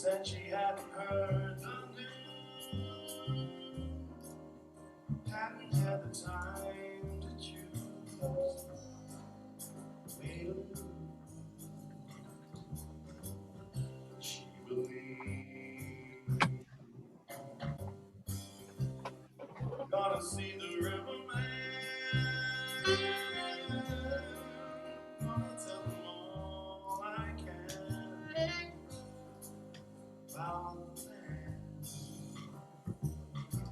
said she hadn't heard the news, hadn't had the time to choose. Wait a minute. She believed. Gonna see the riverman. Gonna tell him all I can about the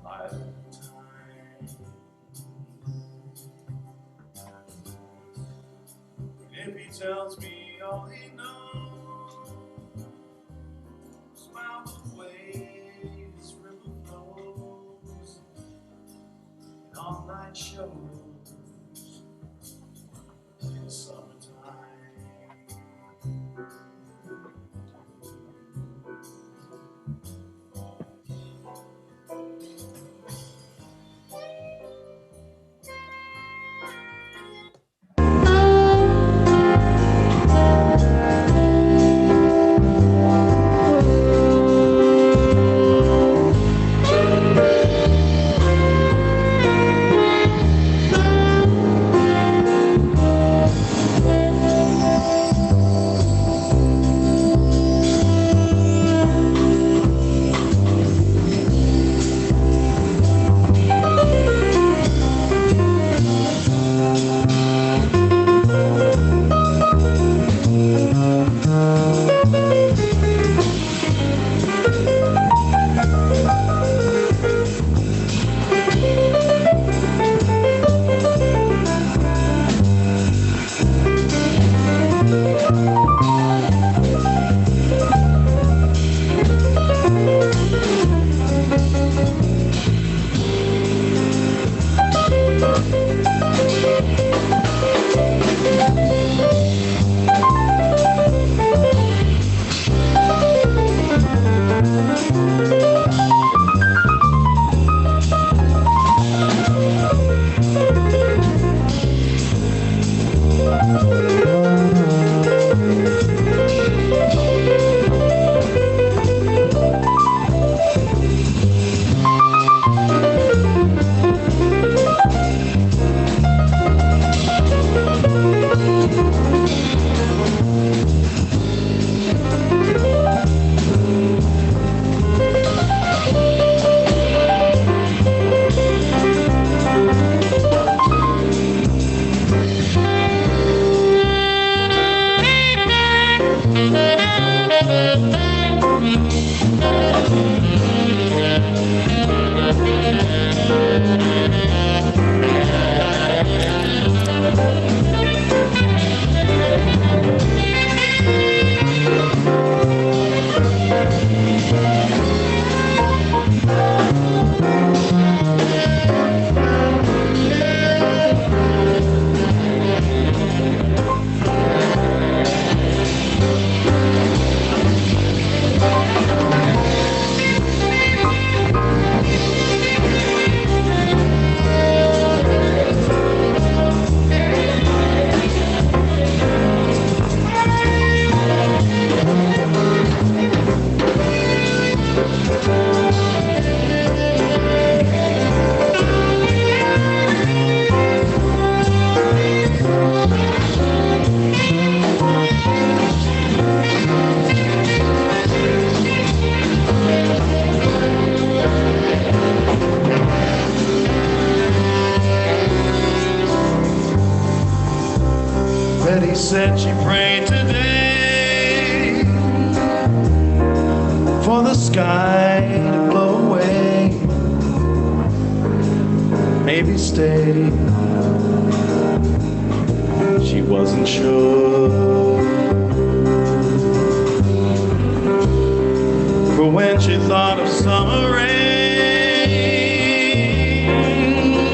lifetime. If he tells me all he knows about the way this river flows and all-night shows in summertime. Betty said she prayed today for the sky to blow away, maybe stay. She wasn't sure, but when she thought of summer rain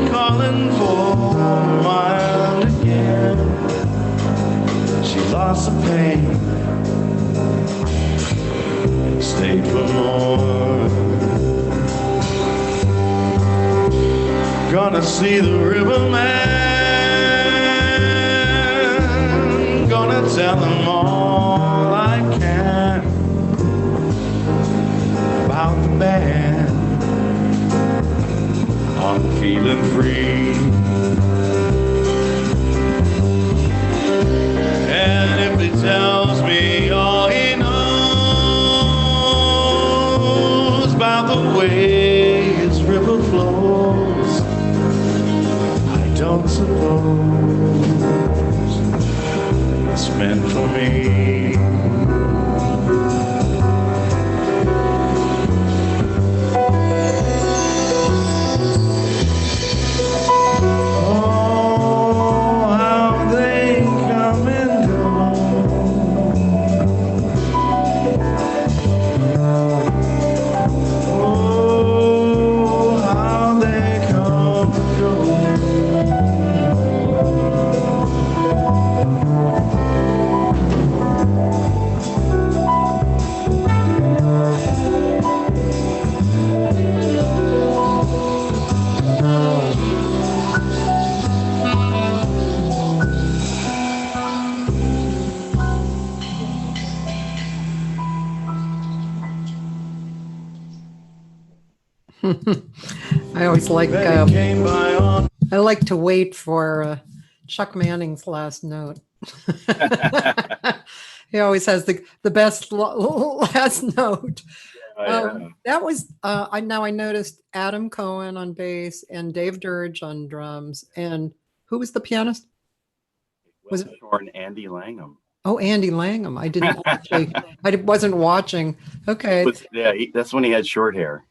calling for mild again, she lost the pain and stayed for more. Gonna see the riverman, gonna tell him all I can without the band. I'm feeling free. And if he tells me all he knows about the way his river flows, I don't suppose it's meant for me. I always like I like to wait for Chuck Manning's last note. He always has the best last note. That was I noticed Adam Cohen on bass and Dave Dirge on drums, and who was the pianist? Was it Andy Langham? Oh, Andy Langham. I didn't actually. I wasn't watching. Okay. That's when he had short hair.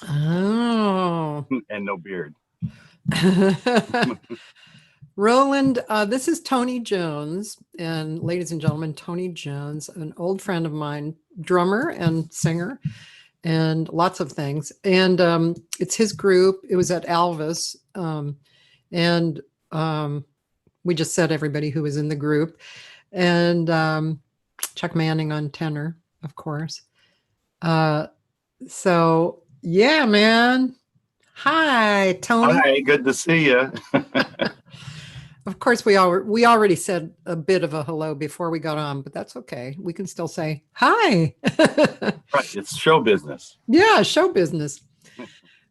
Oh. And no beard. Roland, this is Tony Jones, and ladies and gentlemen, Tony Jones, an old friend of mine, drummer and singer, and lots of things. And it's his group. It was at Alvis, and we just said everybody who was in the group, and Chuck Manning on tenor, of course. So yeah, man. Hi, Tony. Hi, good to see you. Of course, we already said a bit of a hello before we got on, but that's okay. We can still say hi. Right, it's show business. Yeah, show business.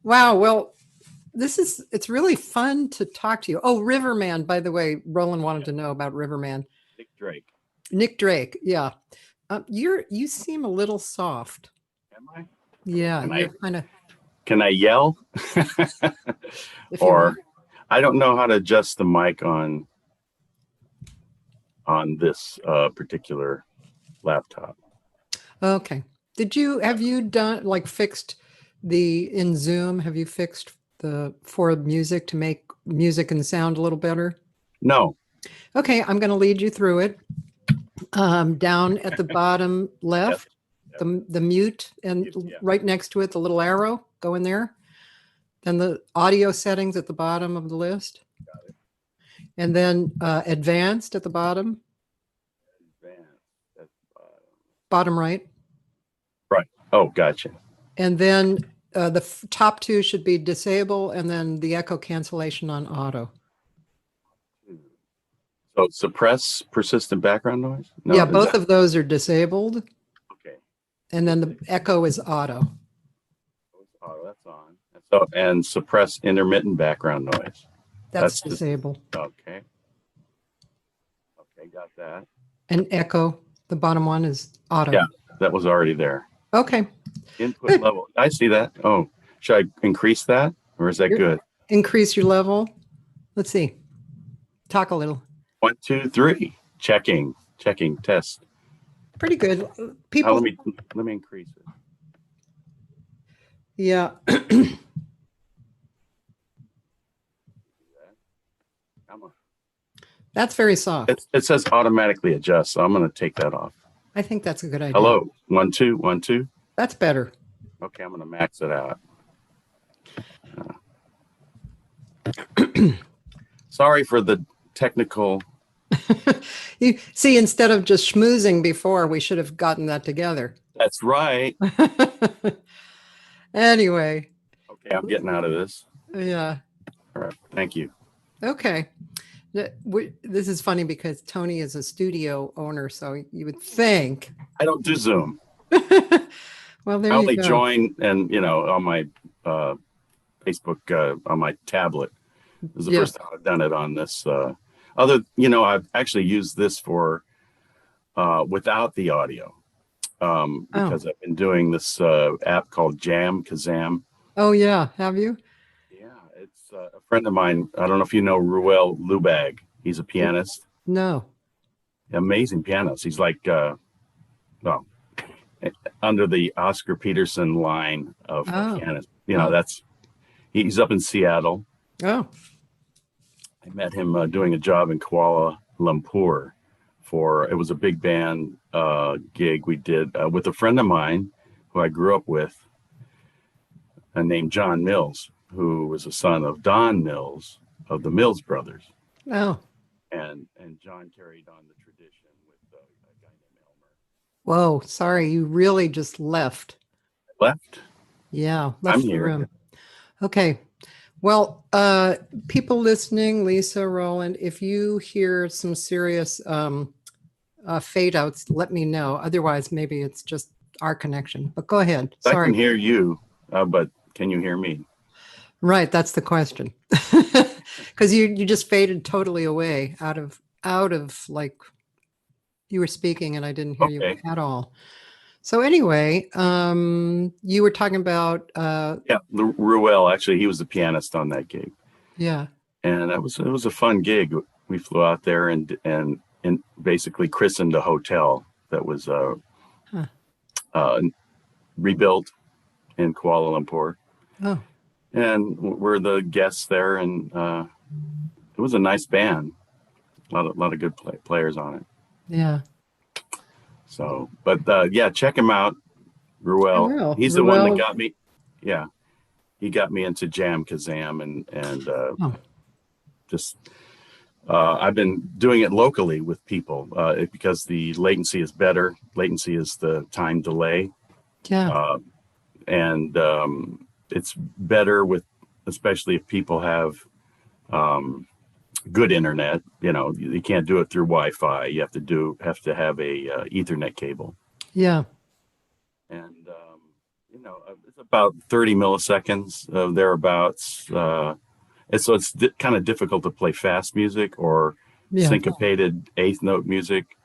Wow. Well, it's really fun to talk to you. Oh, Riverman, by the way, Roland wanted to know about Riverman. Nick Drake. Yeah. You seem a little soft. Am I? Yeah. Can I yell? Or I don't know how to adjust the mic on this particular laptop. Okay. Have you done fixed in Zoom? Have you fixed for music to make music and sound a little better? No. Okay. I'm going to lead you through it. Down at the bottom left, yep. The mute, and right next to it, the little arrow, go in there. Then the audio settings at the bottom of the list. Got it. And then advanced at the bottom. Advanced at the bottom right. Right. Oh, gotcha. And then the top two should be disable, and then the echo cancellation on auto. So suppress persistent background noise? No, yeah, both of those are disabled. Okay. And then the echo is auto. Auto, that's on. So, and suppress intermittent background noise. That's disabled. Okay. Okay, got that. And echo, the bottom one is auto. Yeah, that was already there. Okay. Input level. I see that. Oh, should I increase that, or is that good? Increase your level. Let's see. Talk a little. 1, 2, 3. Checking. Test. Pretty good. People. Let me increase it. Yeah. That's very soft. It says automatically adjust, so I'm going to take that off. I think that's a good idea. Hello. 1, 2, 1, 2. That's better. Okay, I'm going to max it out. Sorry for the technical. You see, instead of just schmoozing before, we should have gotten that together. That's right. Anyway. Okay, I'm getting out of this. Yeah. All right. Thank you. Okay. This is funny because Tony is a studio owner, so you would think. I don't do Zoom. Well, I there you only go. join and, on my Facebook, on my tablet. This is the Yeah. first time I've done it on this. I've actually used this for without the audio Oh. because I've been doing this app called Jam Kazam. Oh yeah. Have you? Yeah, it's a friend of mine. I don't know if you know Ruel Lubag. He's a pianist, No. amazing pianist. He's like, well, under the Oscar Peterson line of Oh. pianists. Oh. He's up in Seattle. Oh. I met him doing a job in Kuala Lumpur it was a big band gig we did with a friend of mine who I grew up with named John Mills, who was a son of Don Mills of the Mills Brothers. Oh. And John carried on the tradition with a guy named Elmer. Whoa. Sorry. You really just left. Left? Yeah. I'm Left the here. room. Okay. Well, people listening, Lisa, Roland, if you hear some serious fade outs, let me know. Otherwise, maybe it's just our connection. But go ahead. I can Sorry. hear you, but can you hear me? Right. That's the question. Because you just faded totally away out of like you were speaking and I didn't hear you Okay. at all. So anyway, you were talking about Yeah, Ruel, actually, he was the pianist on that gig. yeah. And it was a fun gig. We flew out there and basically christened a hotel that was rebuilt in Kuala Lumpur. Oh. And we're the guests there, and it was a nice band. A lot of good players on it. Yeah. So, but yeah, check him out, Ruel. I will. He's the one that Ruel. got me. Yeah, he got me into Jam Kazam, and Oh. just I've been doing it locally with people because the latency is better. Latency is the time delay, Yeah. and it's better with, especially if people have good internet. You can't do it through Wi-Fi. You have to have a Ethernet cable, Yeah. and it's about 30 milliseconds thereabouts. It's kind of difficult to play fast music or Yeah. syncopated eighth note music.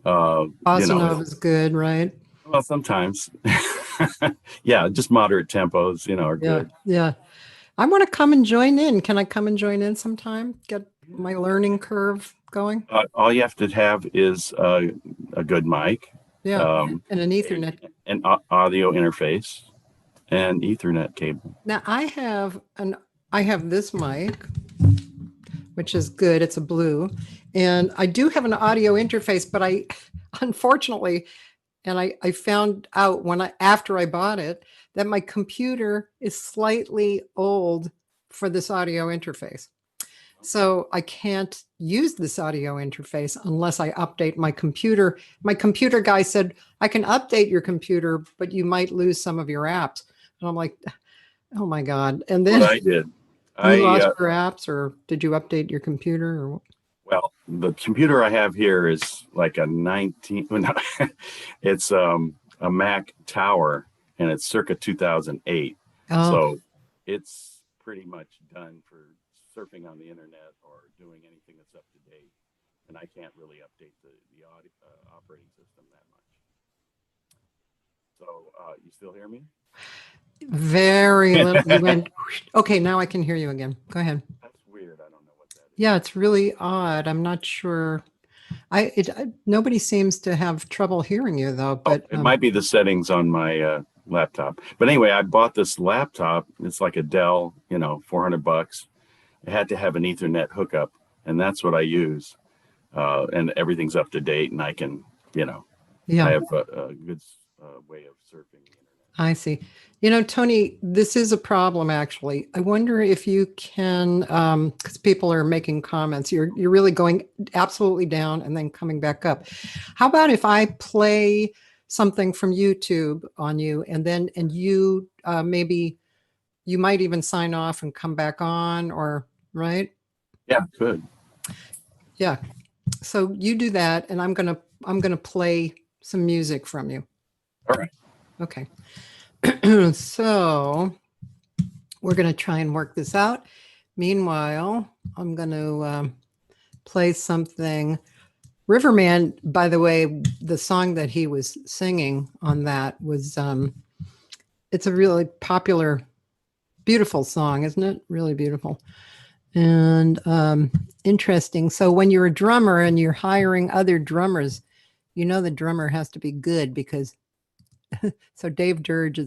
Bossa Nova is good, right? Well, sometimes, yeah, just moderate tempos, are Yeah. good. Yeah. I want to come and join in. Can I come and join in sometime? Get my learning curve going? All you have to have is a good mic, Yeah. And an Ethernet. an audio interface, and Ethernet cable. Now I have this mic, which is good. It's a blue. And I do have an audio interface, but I unfortunately, and I found out after I bought it, that my computer is slightly old for this audio interface. So I can't use this audio interface unless I update my computer. My computer guy said, I can update your computer, but you might lose some of your apps. And I'm like, oh my God. And then What I did, you lost your apps, or did you update your computer? Or well, the computer I have here is like a 19. No, it's a Mac Tower, and it's circa 2008. oh, So it's pretty much done for surfing on the internet or doing anything that's up to date. And I can't really update the operating system that much. So you still hear me? very little. You went, okay, now I can hear you again. Go ahead. That's weird. I don't know what that is. Yeah, it's really odd. I'm not sure. Nobody seems to have trouble hearing you though, but it might be the settings on my laptop. But anyway, I bought this laptop. It's like a Dell, $400. It had to have an Ethernet hookup, and that's what I use. And everything's up to date, and I can, yeah. I have a good way of surfing the internet. I see. Tony, this is a problem actually. I wonder if you can, because people are making comments. You're really going absolutely down and then coming back up. How about if I play something from YouTube on you, and you maybe you might even sign off and come back on, or right? Yeah, good. Yeah. So you do that, and I'm gonna play some music from you. All right. Okay. So we're going to try and work this out. Meanwhile, I'm going to play something. Riverman, by the way, the song that he was singing on that was, it's a really popular, beautiful song, isn't it? Really beautiful. And interesting. So when you're a drummer and you're hiring other drummers, you know the drummer has to be good because, so Dave Dirge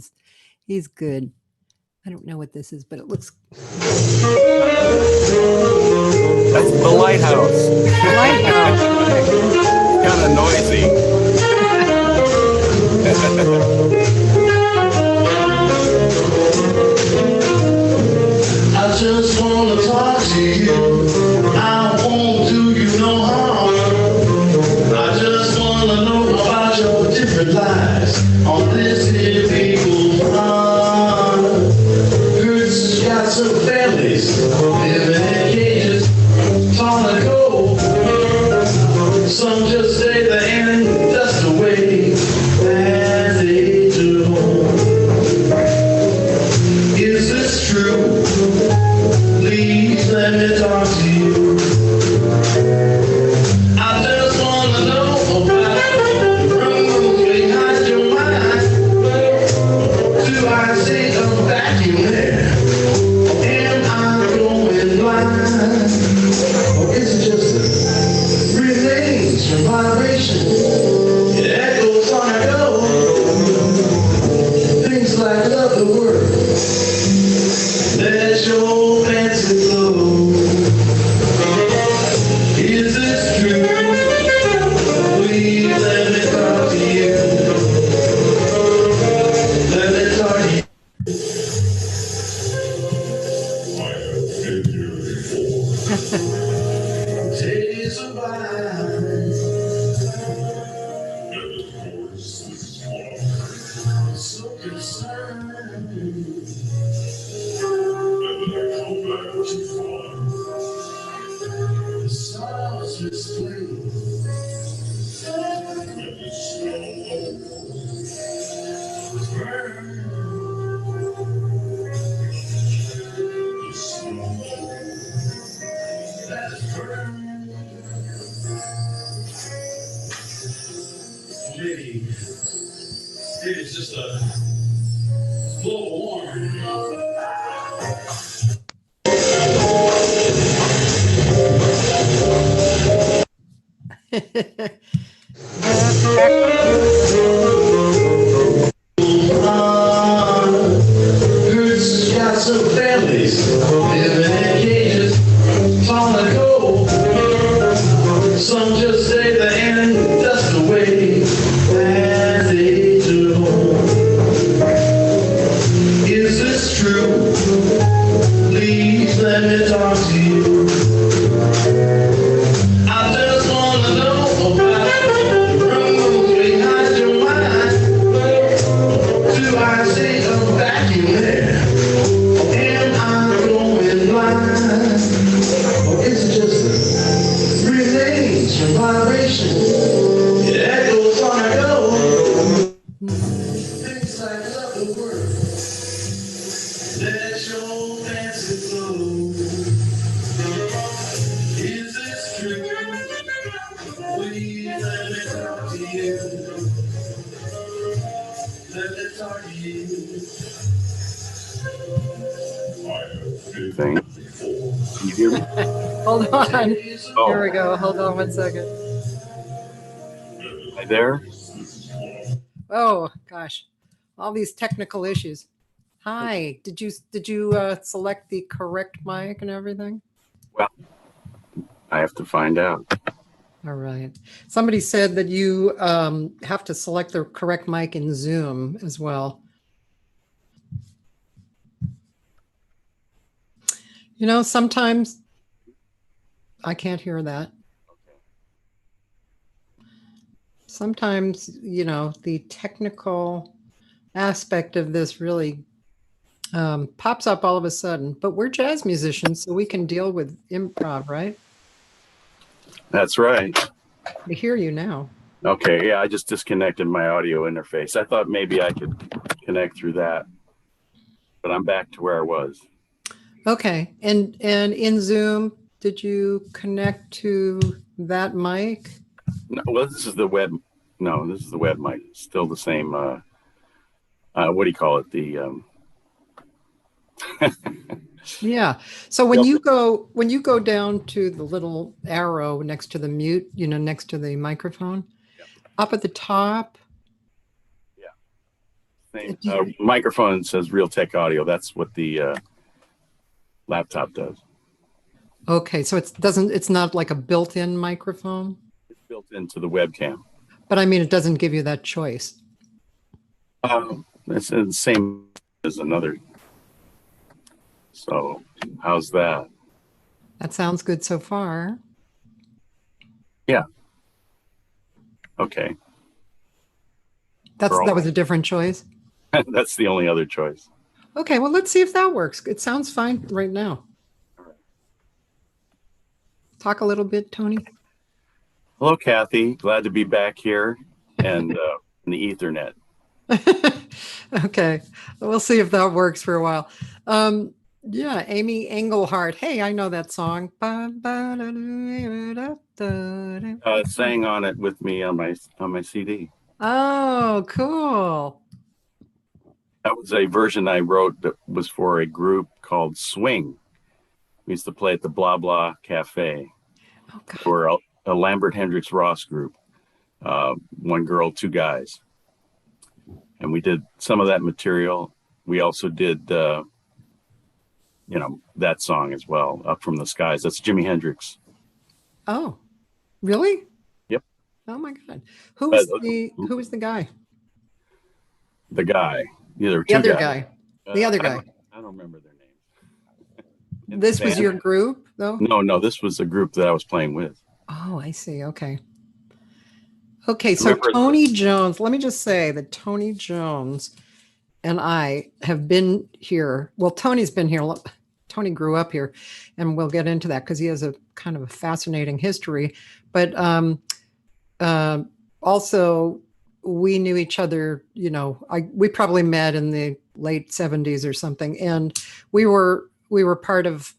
he's good. I don't know what this is, but it looks. That's the lighthouse. Lighthouse. Kind of noisy. I just wanna talk to you. I won't do you no harm. I just wanna know about your different lives on this here people's farm. Heard you got some families living in cages, trying to go. Some just stay there and dust away as they do. Is this true? Please let me talk to you. I just wanna know about the rooms behind your mind. Do I see a vacuum there? Am I going blind? Or is it just a remains from vibration? It echoes on I go. Things like love the word. Let your fancy flow. Is this true? Please let me talk to you. Let me talk to you. Takes a while. So concerned. The stars just play. Maybe it's just a global warming. Heard you got some families living in cages, trying to go. Some just stay there and dust away as they do. Is this true? Please let me talk to you. I just wanna know about the rooms behind your mind. Do I see a vacuum there? Am I going blind? Or is it just a remains from vibration? It echoes on I go. Things like love the word. Let your fancy flow. Is this true? Please let me talk to you. Let me talk to you. Thing. Can you hear me? Hold on. Here Oh, we go. Hold on 1 second. am I there? Oh gosh, all these technical issues. Hi. Did you select the correct mic and everything? Well, I have to find out. All right. Somebody said that you have to select the correct mic in Zoom as well. You know, sometimes I can't hear that. Sometimes, you know, the technical aspect of this really pops up all of a sudden. But we're jazz musicians, so we can deal with improv, right? That's right. I hear you now. Okay, yeah, I just disconnected my audio interface. I thought maybe I could connect through that, but I'm back to where I was. Okay. And in Zoom, did you connect to that mic? No, well, this is the web. No, this is the web mic. Still the same. What do you call it? Yeah. So when you go down to the little arrow next to the mute, next to the microphone, up at the top. Same microphone says Real Tech Audio. That's what the laptop does. Okay, so it's not like a built-in microphone? It's built into the webcam. But I mean, it doesn't give you that choice. It's the same as another. So how's that? That sounds good so far. Yeah. Okay. That was a different choice. That's the only other choice. Okay, well, let's see if that works. It sounds fine right now. Talk a little bit, Tony. Hello, Cathy. Glad to be back here and in the Ethernet. Okay, we'll see if that works for a while. Yeah, Amy Engelhardt. Hey, I know that song. Sang on it with me on my CD. Oh, cool. That was a version I wrote that was for a group called Swing. We used to play at the Blah Blah Cafe. Oh, God. We're a Lambert Hendricks Ross group. One girl, two guys. And we did some of that material. We also did, that song as well, Up from the Skies. That's Jimi Hendrix. Oh, really? Yep. Oh my God. Who was the guy? The guy. The other guy. The other guy. I don't remember their names. This was your group, though? No, this was a group that I was playing with. Oh, I see. Okay. Okay, so Tony Jones, let me just say that Tony Jones and I have been here. Well, Tony's been here. Tony grew up here, and we'll get into that because he has a kind of a fascinating history. But also, we knew each other, we probably met in the late 70s or something. And we were part of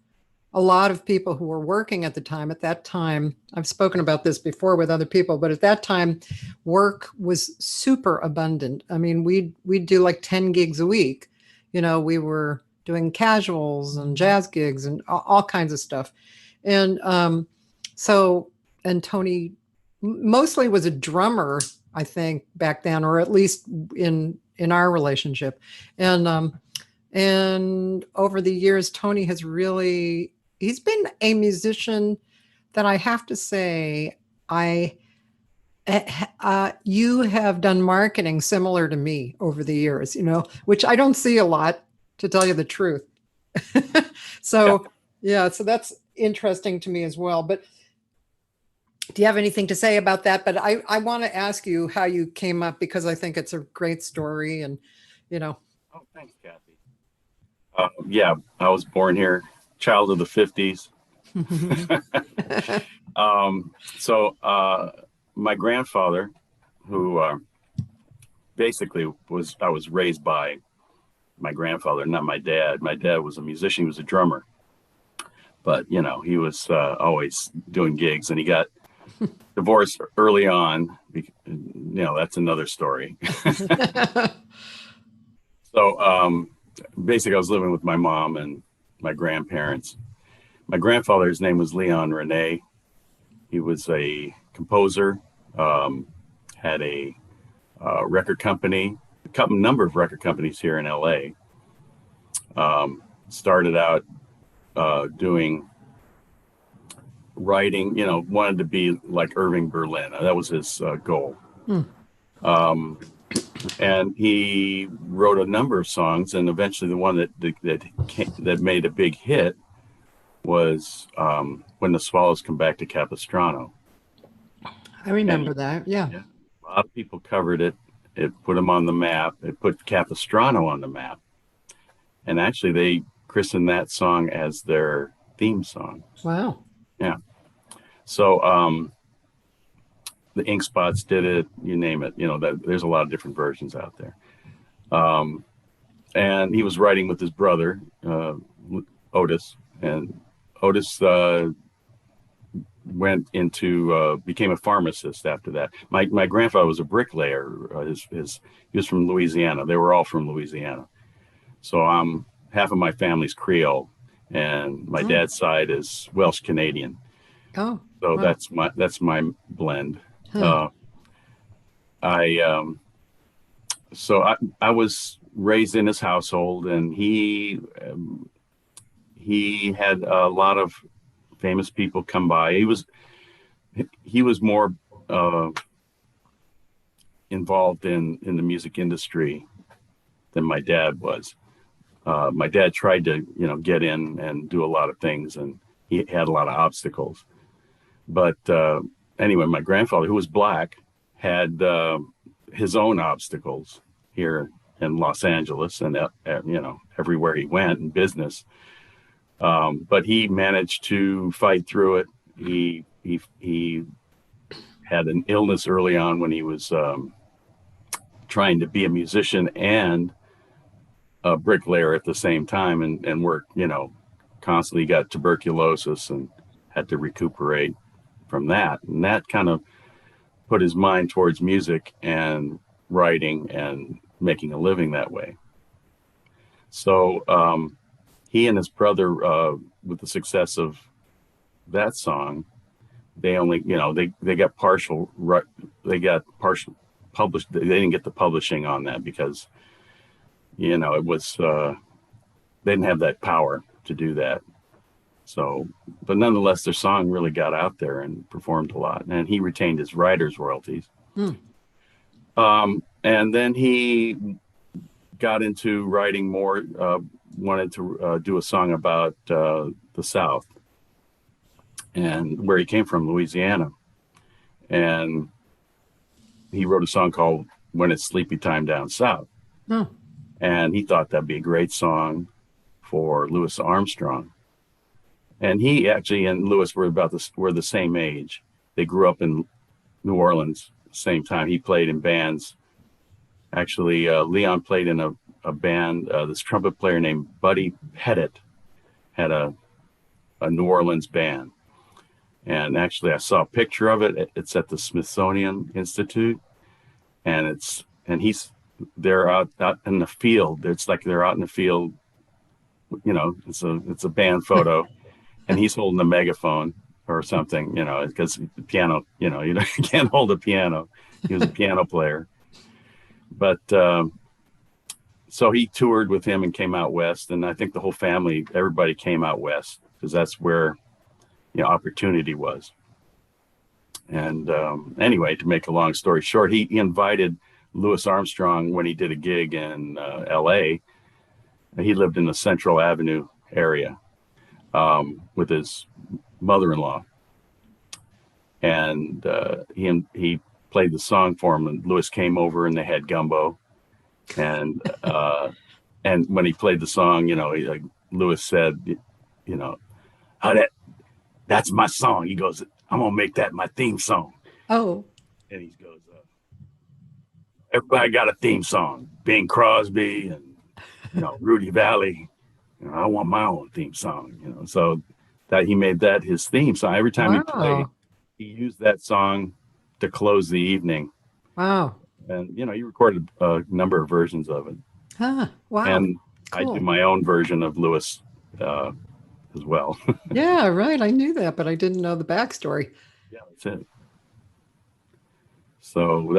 a lot of people who were working at the time. At that time, I've spoken about this before with other people, but at that time, work was super abundant. I mean, we'd do like 10 gigs a week. We were doing casuals and jazz gigs and all kinds of stuff. And and Tony mostly was a drummer, I think, back then, or at least in our relationship. And over the years, Tony has he's been a musician that I have to say, you have done marketing similar to me over the years, which I don't see a lot, to tell you the truth. So that's interesting to me as well. But do you have anything to say about that? But I want to ask you how you came up, because I think it's a great story. And, Oh, thanks, Cathy. I was born here, child of the 50s. My grandfather, who basically I was raised by my grandfather, not my dad. My dad was a musician. He was a drummer. But, he was always doing gigs, and he got divorced early on. That's another story. So basically, I was living with my mom and my grandparents. My grandfather's name was Leon Rene. He was a composer, had a record company, a number of record companies here in LA. Started out doing writing, wanted to be like Irving Berlin. That was his goal. And he wrote a number of songs, and eventually the one that made a big hit was When the Swallows Come Back to Capistrano. I remember that. Yeah. A lot of people covered it. It put him on the map. It put Capistrano on the map. And actually, they christened that song as their theme song. Wow. Yeah. So the Ink Spots did it, you name it. There's a lot of different versions out there. And he was writing with his brother, Otis, and Otis became a pharmacist after that. My grandfather was a bricklayer. He was from Louisiana. They were all from Louisiana. So half of my family's Creole, and my dad's side is Welsh Canadian. Oh, so wow. that's my blend. Huh. I was raised in his household, and he had a lot of famous people come by. He was more involved in the music industry than my dad was. My dad tried to, get in and do a lot of things, and he had a lot of obstacles. But anyway, my grandfather, who was black, had his own obstacles here in Los Angeles and, everywhere he went in business. But he managed to fight through it. He had an illness early on when he was trying to be a musician and a bricklayer at the same time, and worked, constantly. Got tuberculosis and had to recuperate from that. And that kind of put his mind towards music and writing and making a living that way. So he and his brother, with the success of that song, they only, they got partial published. They didn't get the publishing on that because, it was, they didn't have that power to do that. So, but nonetheless, their song really got out there and performed a lot, and he retained his writer's royalties. And then he got into writing more, wanted to do a song about the South and where he came from, Louisiana. And he wrote a song called When It's Sleepy Time Down South. Oh. And he thought that'd be a great song for Louis Armstrong. And he actually and Louis were the same age. They grew up in New Orleans, same time. He played in bands. Actually, Leon played in a band. This trumpet player named Buddy Pettit had a New Orleans band. And actually, I saw a picture of it. It's at the Smithsonian Institute, and they're out in the field. It's like they're out in the field. It's a band photo, and he's holding a megaphone or something. Because the piano. You can't hold a piano. He was a piano player, but so he toured with him and came out west. And I think the whole family, everybody came out west because that's where opportunity was. And anyway, to make a long story short, he invited Louis Armstrong when he did a gig in LA. He lived in the Central Avenue area with his mother-in-law, and he played the song for him, and Louis came over and they had gumbo, and when he played the song, Louis said, that's my song. He goes, I'm gonna make that my theme song. Oh. And he goes, everybody got a theme song. Bing Crosby and Rudy Valley. I want my own theme song. So that he made that his theme song. Every time he played, he used that song to close the evening. Wow. And he recorded a number of versions of it. Huh. Wow. And cool. I do my own version of Louis as well. Yeah, right. I knew that, but I didn't know the backstory. Yeah, that's it. So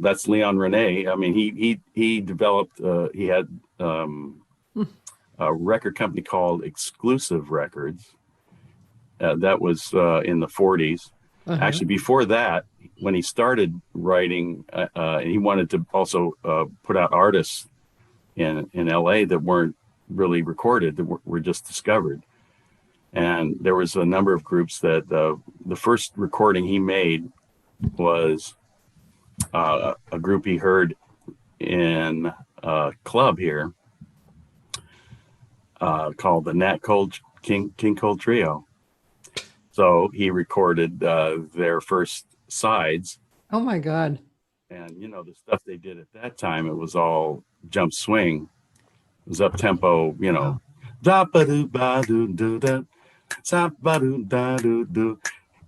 that's Leon Rene. I mean, he developed. He had a record company called Exclusive Records. That was in the 40s. Uh-huh. Actually, before that, when he started writing, he wanted to also put out artists in LA that weren't really recorded, that were just discovered. And there was a number of groups that the first recording he made was a group he heard in a club here called the Nat King Cole Trio. So he recorded their first sides. Oh my God. And, you know, the stuff they did at that time, it was all jump swing. It was up tempo, you know. Wow. Da ba do ba do do da, sa ba do da do do.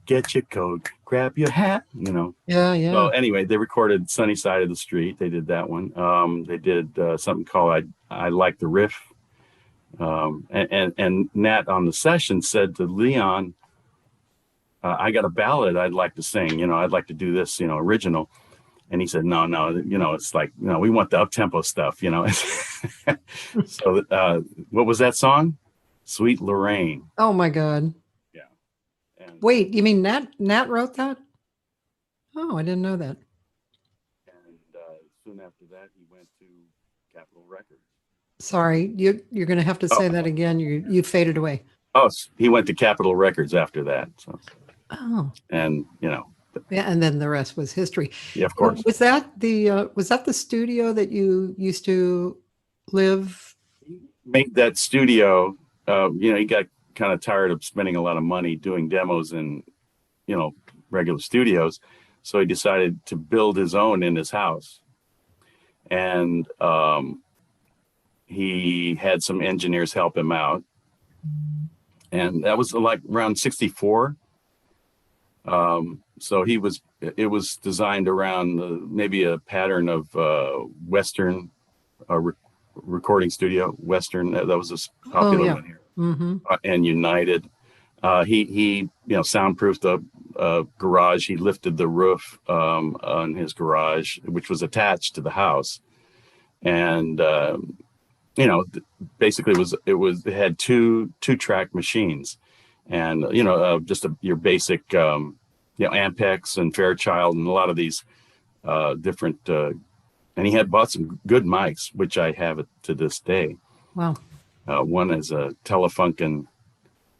Get your coat, grab your hat, you know. Yeah, yeah. So anyway, they recorded "Sunny Side of the Street." They did that one. They did something called "I Like the Riff." And Nat on the session said to Leon, "I got a ballad I'd like to sing. You know, I'd like to do this, you know, original." And he said, "No, you know, it's like, you know, we want the up tempo stuff, you know." So, what was that song? "Sweet Lorraine." Oh my God. Yeah. And, Wait, you mean Nat wrote that? Oh, I didn't know that. and soon after that, he went to Capitol Records. Sorry, you're going to have to say that again. You faded away. Oh, he went to Capitol Records after that. So, Oh, and you know, yeah, and then the rest was history. yeah, of course. Was that the studio that you used to live? Make that studio. You know, he got kind of tired of spending a lot of money doing demos in, you know, regular studios, so he decided to build his own in his house. And he had some engineers help him out, and that was like around '64. So it was designed around maybe a pattern of Western recording studio. Western, that was a popular one here. Mm-hmm. And United. He you know, soundproofed the garage. He lifted the roof on his garage, which was attached to the house. And you know, basically it had two track machines, and you know, just your basic you know, Ampex and Fairchild and a lot of these different. And he had bought some good mics, which I have it to this day. Wow. One is a Telefunken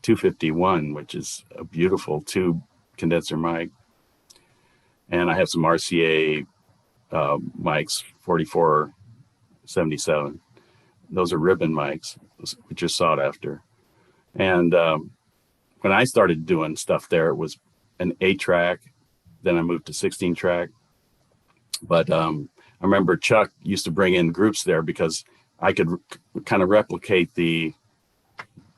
251, which is a beautiful tube condenser mic, and I have some RCA mics 4477. Those are ribbon mics, which are sought after. And when I started doing stuff there, it was an 8-track. Then I moved to 16-track. But I remember Chuck used to bring in groups there because I could kind of replicate the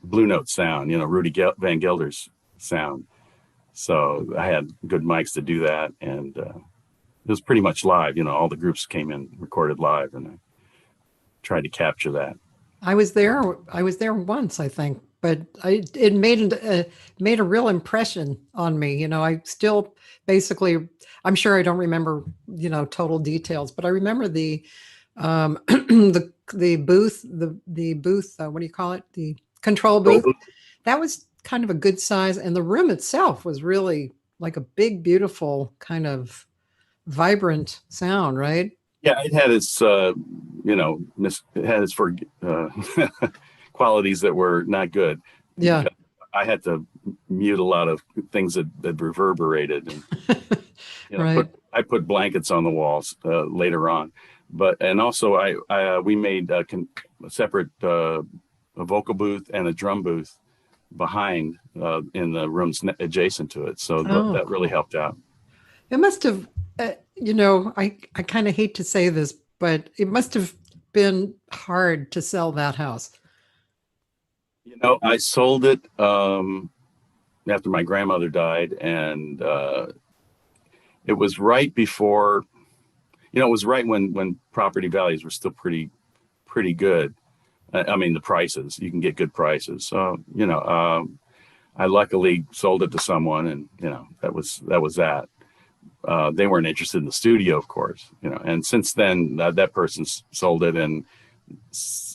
Blue Note sound, you know, Rudy Van Gelder's sound. So I had good mics to do that. And it was pretty much live. You know, all the groups came in, recorded live, and I tried to capture that. I was there once, I think, but it made a real impression on me. You know, I still basically, I'm sure I don't remember, you know, total details, but I remember the the booth, the booth, what do you call it? The control booth. That was kind of a good size, and the room itself was really like a big, beautiful kind of vibrant sound, right? Yeah, it had its, you know, it had its qualities that were not good. Yeah. I had to mute a lot of things that reverberated, and you know, Right. I put blankets on the walls later on, and also we made a separate a vocal booth and a drum booth behind in the rooms adjacent to it, so that really helped out. It must have, you know, I kind of hate to say this, but it must have been hard to sell that house. You know, I sold it after my grandmother died, and it was right before, you know, it was right when property values were still pretty good. I mean, the prices, you can get good prices. So, you know, I luckily sold it to someone, and, you know, that was that. They weren't interested in the studio, of course, you know, and since then that person sold it, and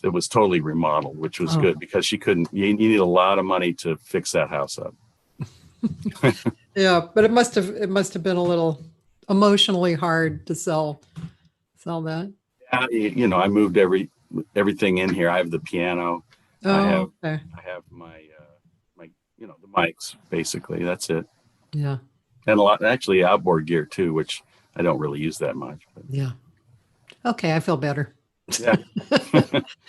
it was totally remodeled, which was good because you needed a lot of money to fix that house up. Yeah, but it must have been a little emotionally hard to sell that. Yeah, you know, I moved everything in here. I have the piano. Oh, okay. I have my you know, the mics, basically. That's it. Yeah. And a lot, actually, outboard gear too, which I don't really use that much. But. Yeah. Okay, I feel better. Yeah.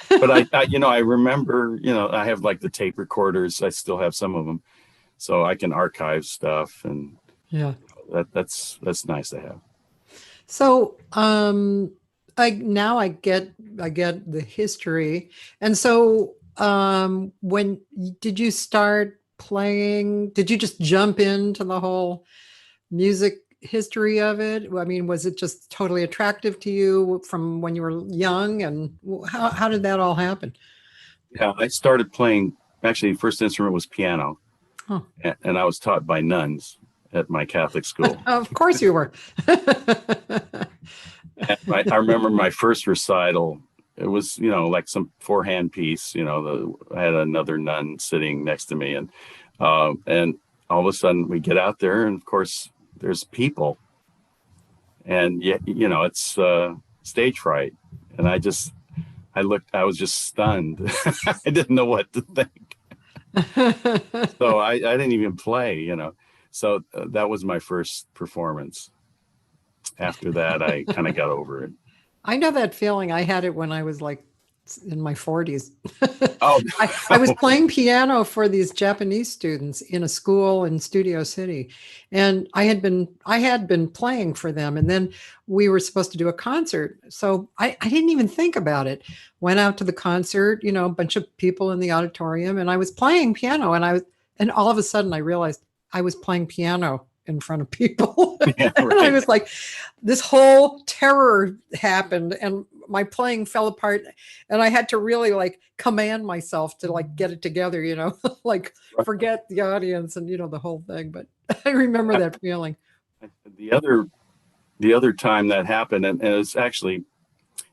But I, you know, I remember, you know, I have like the tape recorders. I still have some of them, so I can archive stuff. And yeah, that's nice to have. So, I get the history. And so, when did you start playing? Did you just jump into the whole music history of it? I mean, was it just totally attractive to you from when you were young? And how did that all happen? Yeah, I started playing. Actually, first instrument was piano, Huh. and I was taught by nuns at my Catholic school. Of course you were. And I remember my first recital. It was, like some four-hand piece. I had another nun sitting next to me, and all of a sudden we get out there, and of course there's people, and it's stage fright, and I was just stunned. I didn't know what to think, so I didn't even play. So that was my first performance. After that, I kind of got over it. I know that feeling. I had it when I was like in my 40s. Oh, I was playing piano for these Japanese students in a school in Studio City. And I had been playing for them. And then we were supposed to do a concert. So I didn't even think about it. Went out to the concert, a bunch of people in the auditorium, and I was playing piano, and all of a sudden I realized I was playing piano in front of people. yeah, And I right. was like, this whole terror happened and my playing fell apart, and I had to really like command myself to like get it together, like forget the audience and the whole thing. But I remember that feeling. The other time that happened, and it's actually,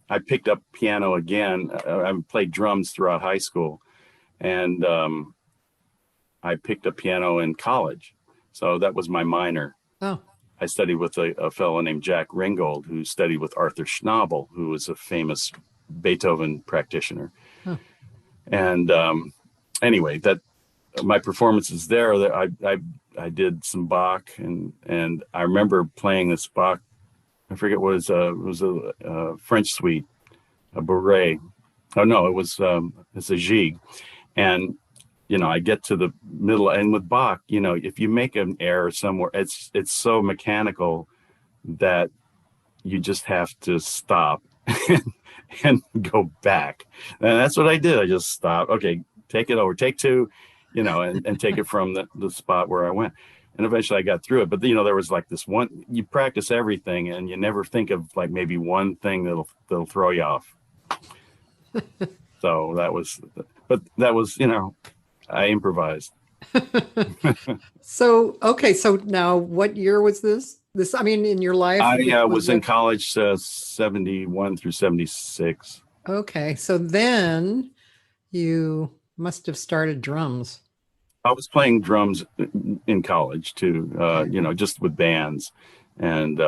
I picked up piano again. I played drums throughout high school, and I picked up piano in college. So that was my minor. Oh, I studied with a fellow named Jack Ringgold, who studied with Arthur Schnabel, who was a famous Beethoven practitioner. huh. And anyway, that my performances there, I did some Bach, and I remember playing this Bach. I forget what it was a French suite, a Bourrée. Oh no, it's a Gigue, and I get to the middle, and with Bach, if you make an error somewhere, it's so mechanical that you just have to stop and go back. And that's what I did. I just stopped. Okay, take it over, take two, and take it from the spot where I went. And eventually I got through it. But, there was like this one, you practice everything and you never think of like maybe one thing that'll throw you off. So that was, I improvised. So, okay. So now what year was this? I mean, in your life? I was in college 71 through 76. Okay. So then you must have started drums. I was playing drums in college too, just with bands and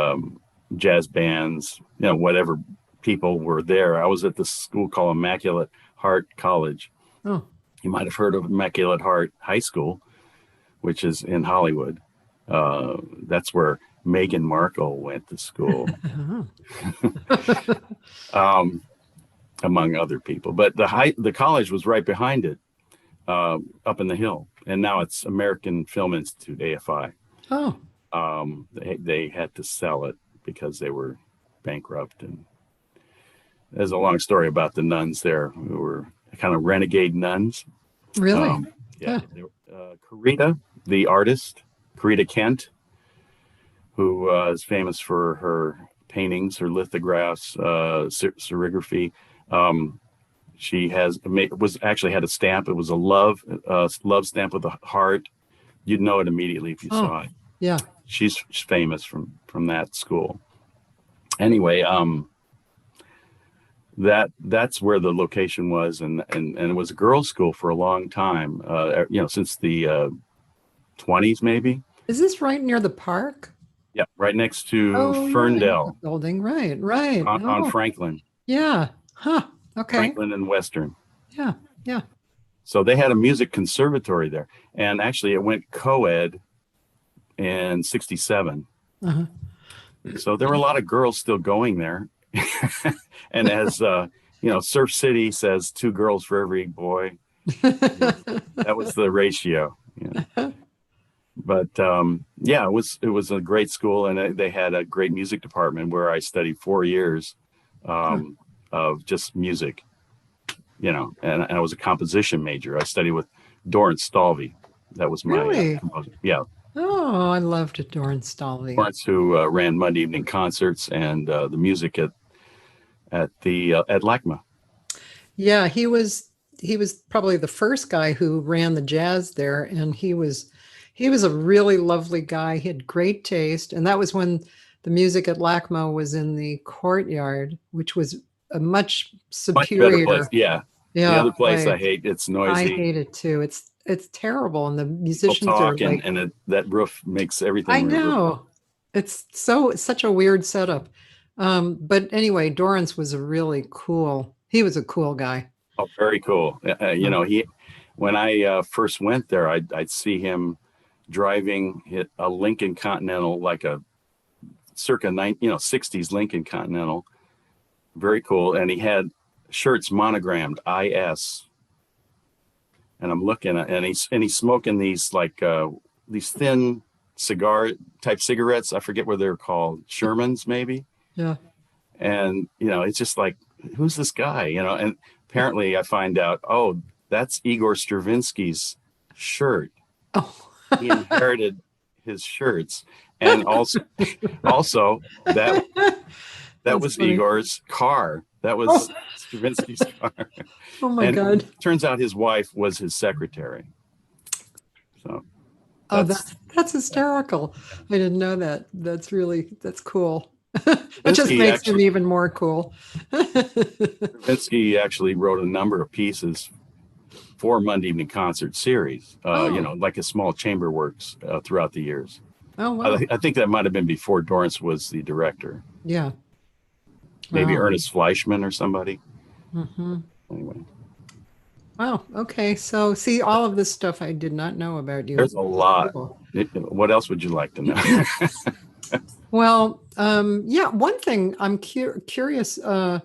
jazz bands, whatever people were there. I was at this school called Immaculate Heart College. Oh. You might have heard of Immaculate Heart High School, which is in Hollywood. That's where Meghan Markle went to school, among other people. But the college was right behind it, up in the hill, and now it's American Film Institute, AFI. Oh. They had to sell it because they were bankrupt, and there's a long story about the nuns there who were kind of renegade nuns. Really? Yeah. Corita, the artist, Corita Kent, who is famous for her paintings, her lithographs, serigraphy. She had a stamp. It was a love stamp with a heart. You'd know it immediately if you saw it. Yeah. She's famous from that school. Anyway, that's where the location was, and it was a girls' school for a long time. Since the 20s, maybe. Is this right near the park? Yeah, right next to Ferndale. Yeah, building, right. On Franklin. Yeah. Huh. Okay. Franklin and Western. Yeah. So they had a music conservatory there, and actually it went co-ed in '67. Uh-huh. So there were a lot of girls still going there. And as Surf City says, 2 girls for every boy. That was the ratio. But yeah, it was a great school, and they had a great music department where I studied 4 years of just music, and I was a composition major. I studied with Doran Stalvey. That was my Really? composer. Yeah, Oh, I loved Doran Stalvey. Lawrence, who ran Monday evening concerts and the music at LACMA. Yeah, he was probably the first guy who ran the jazz there, and he was a really lovely guy. He had great taste, and that was when the music at LACMA was in the courtyard, which was a much Much better place. superior. Yeah, the Yeah, other place I place. hate. It's I noisy. hate it too. It's terrible, and the People musicians are talk, like, that roof makes I everything reverberate. know. It's such a weird setup. But anyway, Dorrance was he was a cool guy. Oh, very cool. Oh, When I first went there, I'd see him driving a Lincoln Continental, like a circa 60s Lincoln Continental. Very cool. And he had shirts monogrammed IS. And I'm looking at, and he's smoking these these thin cigar type cigarettes. I forget what they're called. Shermans, maybe. yeah. And, it's just like, who's this guy? And apparently I find out, oh, that's Igor Stravinsky's shirt. Oh. He inherited his shirts. And also that That's was funny. Igor's car. That was Stravinsky's car. Oh my And God. it turns out his wife was his secretary. So Oh, that's hysterical. I didn't know that. That's cool. It just Stravinsky makes him even more cool. Stravinsky actually wrote a number of pieces for Monday Evening Concert series, like a small chamber works throughout the years. Oh, wow. I think that might have been before Dorrance was the director. Yeah. Maybe Wow. Ernest Fleischman or somebody. Hmm. Anyway, Wow. Okay. So, see, all of this stuff I did not know about you. there's a lot. Cool. What else would you like to know? Well, yeah, one thing I'm curious, were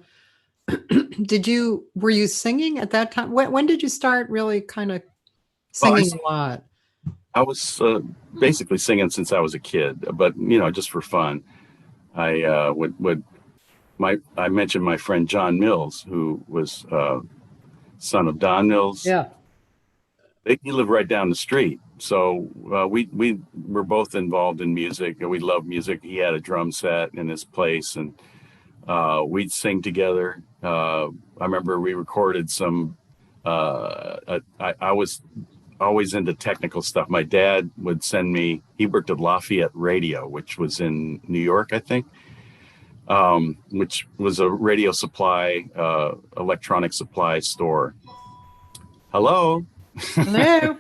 you singing at that time? When did you start really kind of Well, singing a lot? I was basically singing since I was a kid, but just for fun. I I mentioned my friend John Mills, who was son of Don Mills. Yeah. He lived right down the street. So we were both involved in music. We loved music. He had a drum set in his place, and we'd sing together. I remember we recorded some. I was always into technical stuff. My dad would send me. He worked at Lafayette Radio, which was in New York, I think, which was a radio supply, electronic supply store. Hello. Hello.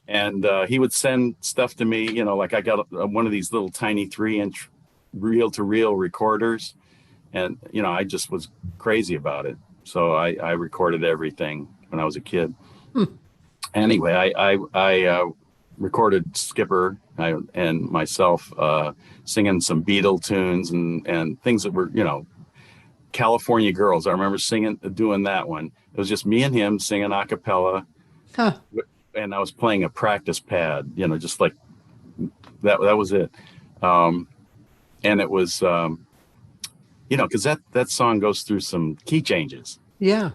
And he would send stuff to me, like I got one of these little tiny 3-inch reel-to-reel recorders. And, I just was crazy about it. So I recorded everything when I was a kid. Anyway, I recorded Skipper and myself singing some Beatle tunes and things that were, California Girls. I remember doing that one. It was just me and him singing a cappella. Huh. And I was playing a practice pad, just like that was it. And it was, because that song goes through some key changes. Yeah.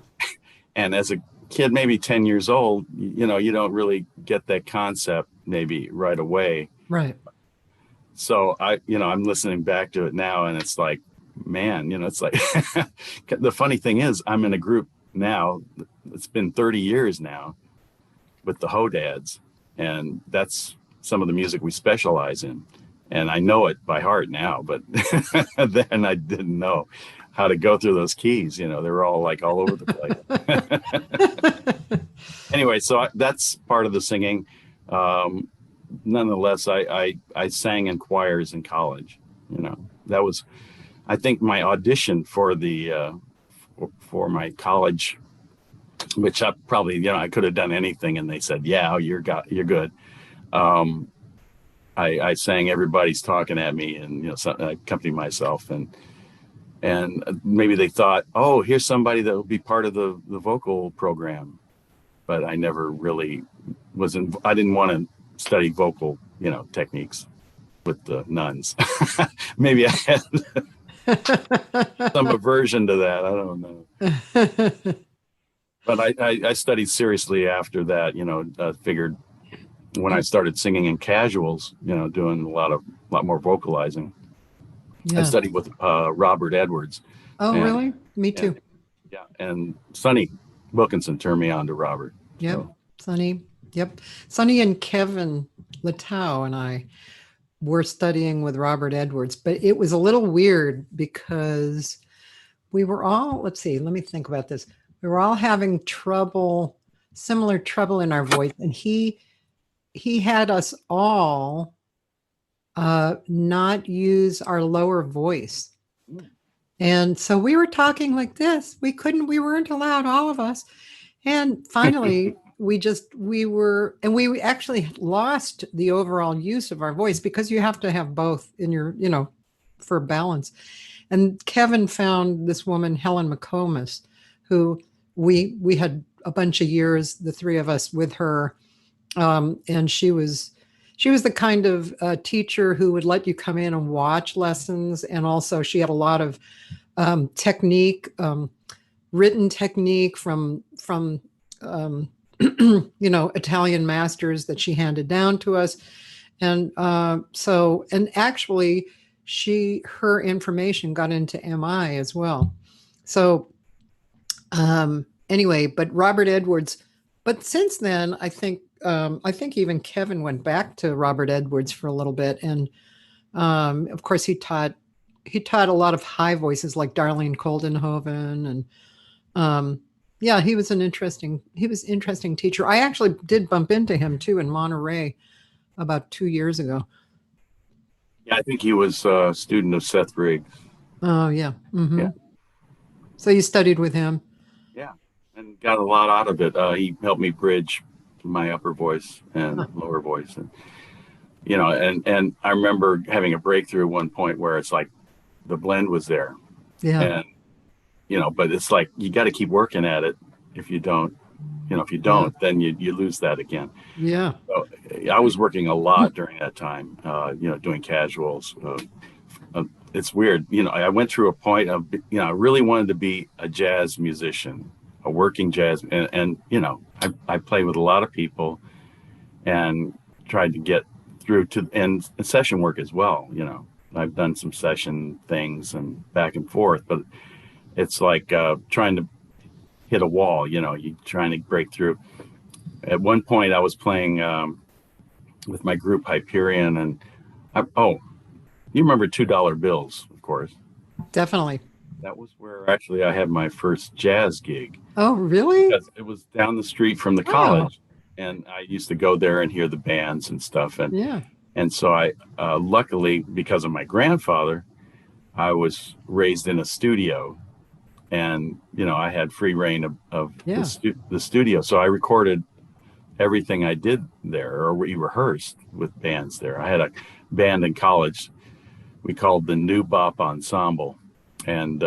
And as a kid, maybe 10 years old, you don't really get that concept maybe right away. Right. So I'm listening back to it now, and it's like, man, it's like, the funny thing is I'm in a group now. It's been 30 years now with the Ho-Dads, and that's some of the music we specialize in. And I know it by heart now, but then I didn't know how to go through those keys. They were all like all over the place. Anyway, so that's part of the singing. Nonetheless, I sang in choirs in college. That was, I think, my audition for for my college, which I probably, I could have done anything, and they said, "Yeah, you're good." I sang "Everybody's Talking at Me," and so I accompanied myself, and maybe they thought, "Oh, here's somebody that will be part of the vocal program," but I never really I didn't want to study vocal techniques with the nuns. Maybe I had some aversion to that. I don't know. But I studied seriously after that, figured when I started singing in casuals, doing a lot more vocalizing. I Yeah. studied with Robert Edwards. Oh, And, really? Me too. yeah. And Sonny Wilkinson turned me on to Robert. Yep. So. Sonny. Yep. Sonny and Kevin Latow and I were studying with Robert Edwards, but it was a little weird because we were all, let's see, let me think about this. We were all having similar trouble in our voice. And he had us all not use our lower voice. And so we were talking like this. We weren't allowed, all of us. And finally, we actually lost the overall use of our voice because you have to have both in your, for balance. And Kevin found this woman, Helen McComas, who we had a bunch of years, the three of us, with her. And she was the kind of teacher who would let you come in and watch lessons. And also she had a lot of technique, written technique from Italian masters that she handed down to us. And actually her information got into MI as well. So anyway, but Robert Edwards, but since then, I think even Kevin went back to Robert Edwards for a little bit. And of course he taught a lot of high voices like Darlene Coldenhoven. And he was an interesting teacher. I actually did bump into him too in Monterey about 2 years ago. Yeah, I think he was a student of Seth Riggs. Oh, yeah. Mm-hmm. Yeah. So you studied with him? Yeah, and got a lot out of it. He helped me bridge my upper voice and lower voice. And, and I remember having a breakthrough at one point where it's like the blend was there. Yeah. And, but it's like you got to keep working at it. If you don't, then you lose that again. Yeah. So I was working a lot during that time, doing casuals. It's weird. I went through a point of, I really wanted to be a jazz musician, a working jazz. And I played with a lot of people and tried to get through and session work as well. I've done some session things and back and forth, but it's like trying to hit a wall, you're trying to break through. At one point I was playing with my group Hyperion, and you remember $2 bills, of course. Definitely. That was where actually I had my first jazz gig. Oh, really? Because it was down the street from the college, and I used to go there and hear the bands and stuff. And so I, luckily, because of my grandfather, I was raised in a studio, and I had free reign of the studio. So I recorded everything I did there, or we rehearsed with bands there. I had a band in college we called the New Bop Ensemble, and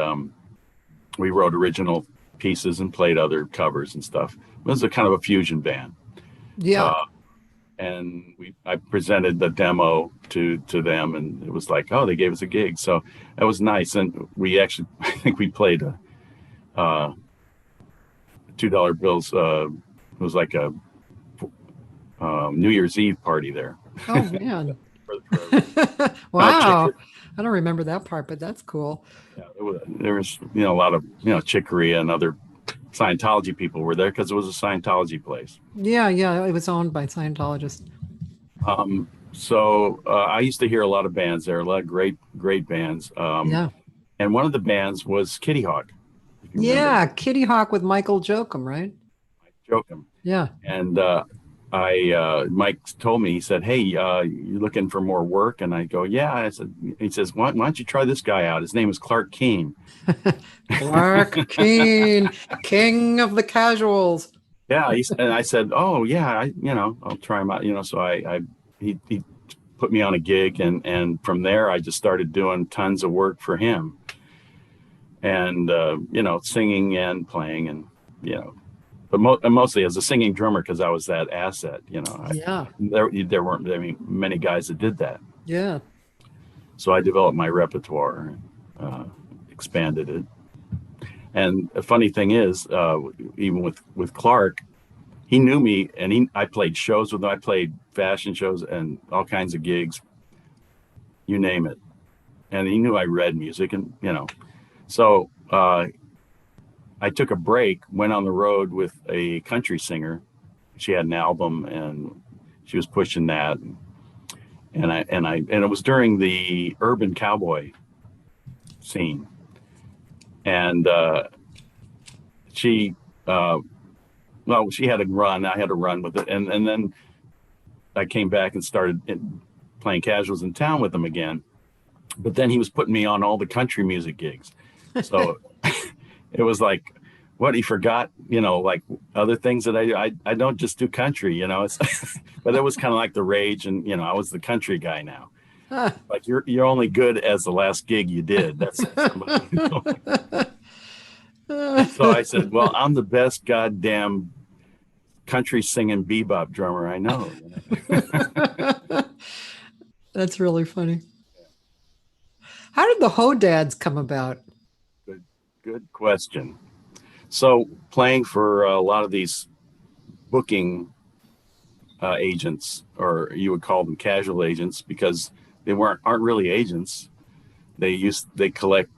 we wrote original pieces and played other covers and stuff. It was a kind of a fusion band. Yeah. And I presented the demo to them, and it was like, oh, they gave us a gig. So that was nice. And we actually, I think we played $2 bills. It was like a New Year's Eve party there. Oh, man. Wow. I don't remember that part, but that's cool. Yeah, there was a lot of Chick Corea and other Scientology people were there because it was a Scientology place. Yeah, it was owned by Scientologists. So I used to hear a lot of bands there, a lot of great bands. And one of the bands was Kitty Hawk. Yeah, Kitty Hawk with Michael Joachim, right? Mike Joachim. Yeah. And Mike told me, he said, hey, you looking for more work? And I go, yeah. I said, he says, why don't you try this guy out? His name is Clark Keene. Clark Keene, king of the casuals. Yeah. And I said, oh yeah, I'll try him out. So he put me on a gig, and from there I just started doing tons of work for him, and singing and playing, and but mostly as a singing drummer because I was that asset. Yeah. There weren't many guys that did that. Yeah. So I developed my repertoire, expanded it. And the funny thing is, even with Clark, he knew me, and I played shows with him. I played fashion shows and all kinds of gigs, you name it. And he knew I read music, and so I took a break, went on the road with a country singer. She had an album, and she was pushing that. And it was during the urban cowboy scene, and she she had a run. I had to run with it, and then I came back and started playing casuals in town with him again. But then he was putting me on all the country music gigs, so it was like, what, he forgot, like other things that I don't just do country, it's but it was kind of like the rage, and I was the country guy now. Like you're only good as the last gig you did. That's somebody, So I said, well, I'm the best goddamn country singing bebop drummer I know. That's really funny. How did the Ho Dads come about? Good question. So playing for a lot of these booking agents, or you would call them casual agents, because they aren't really agents. They collect,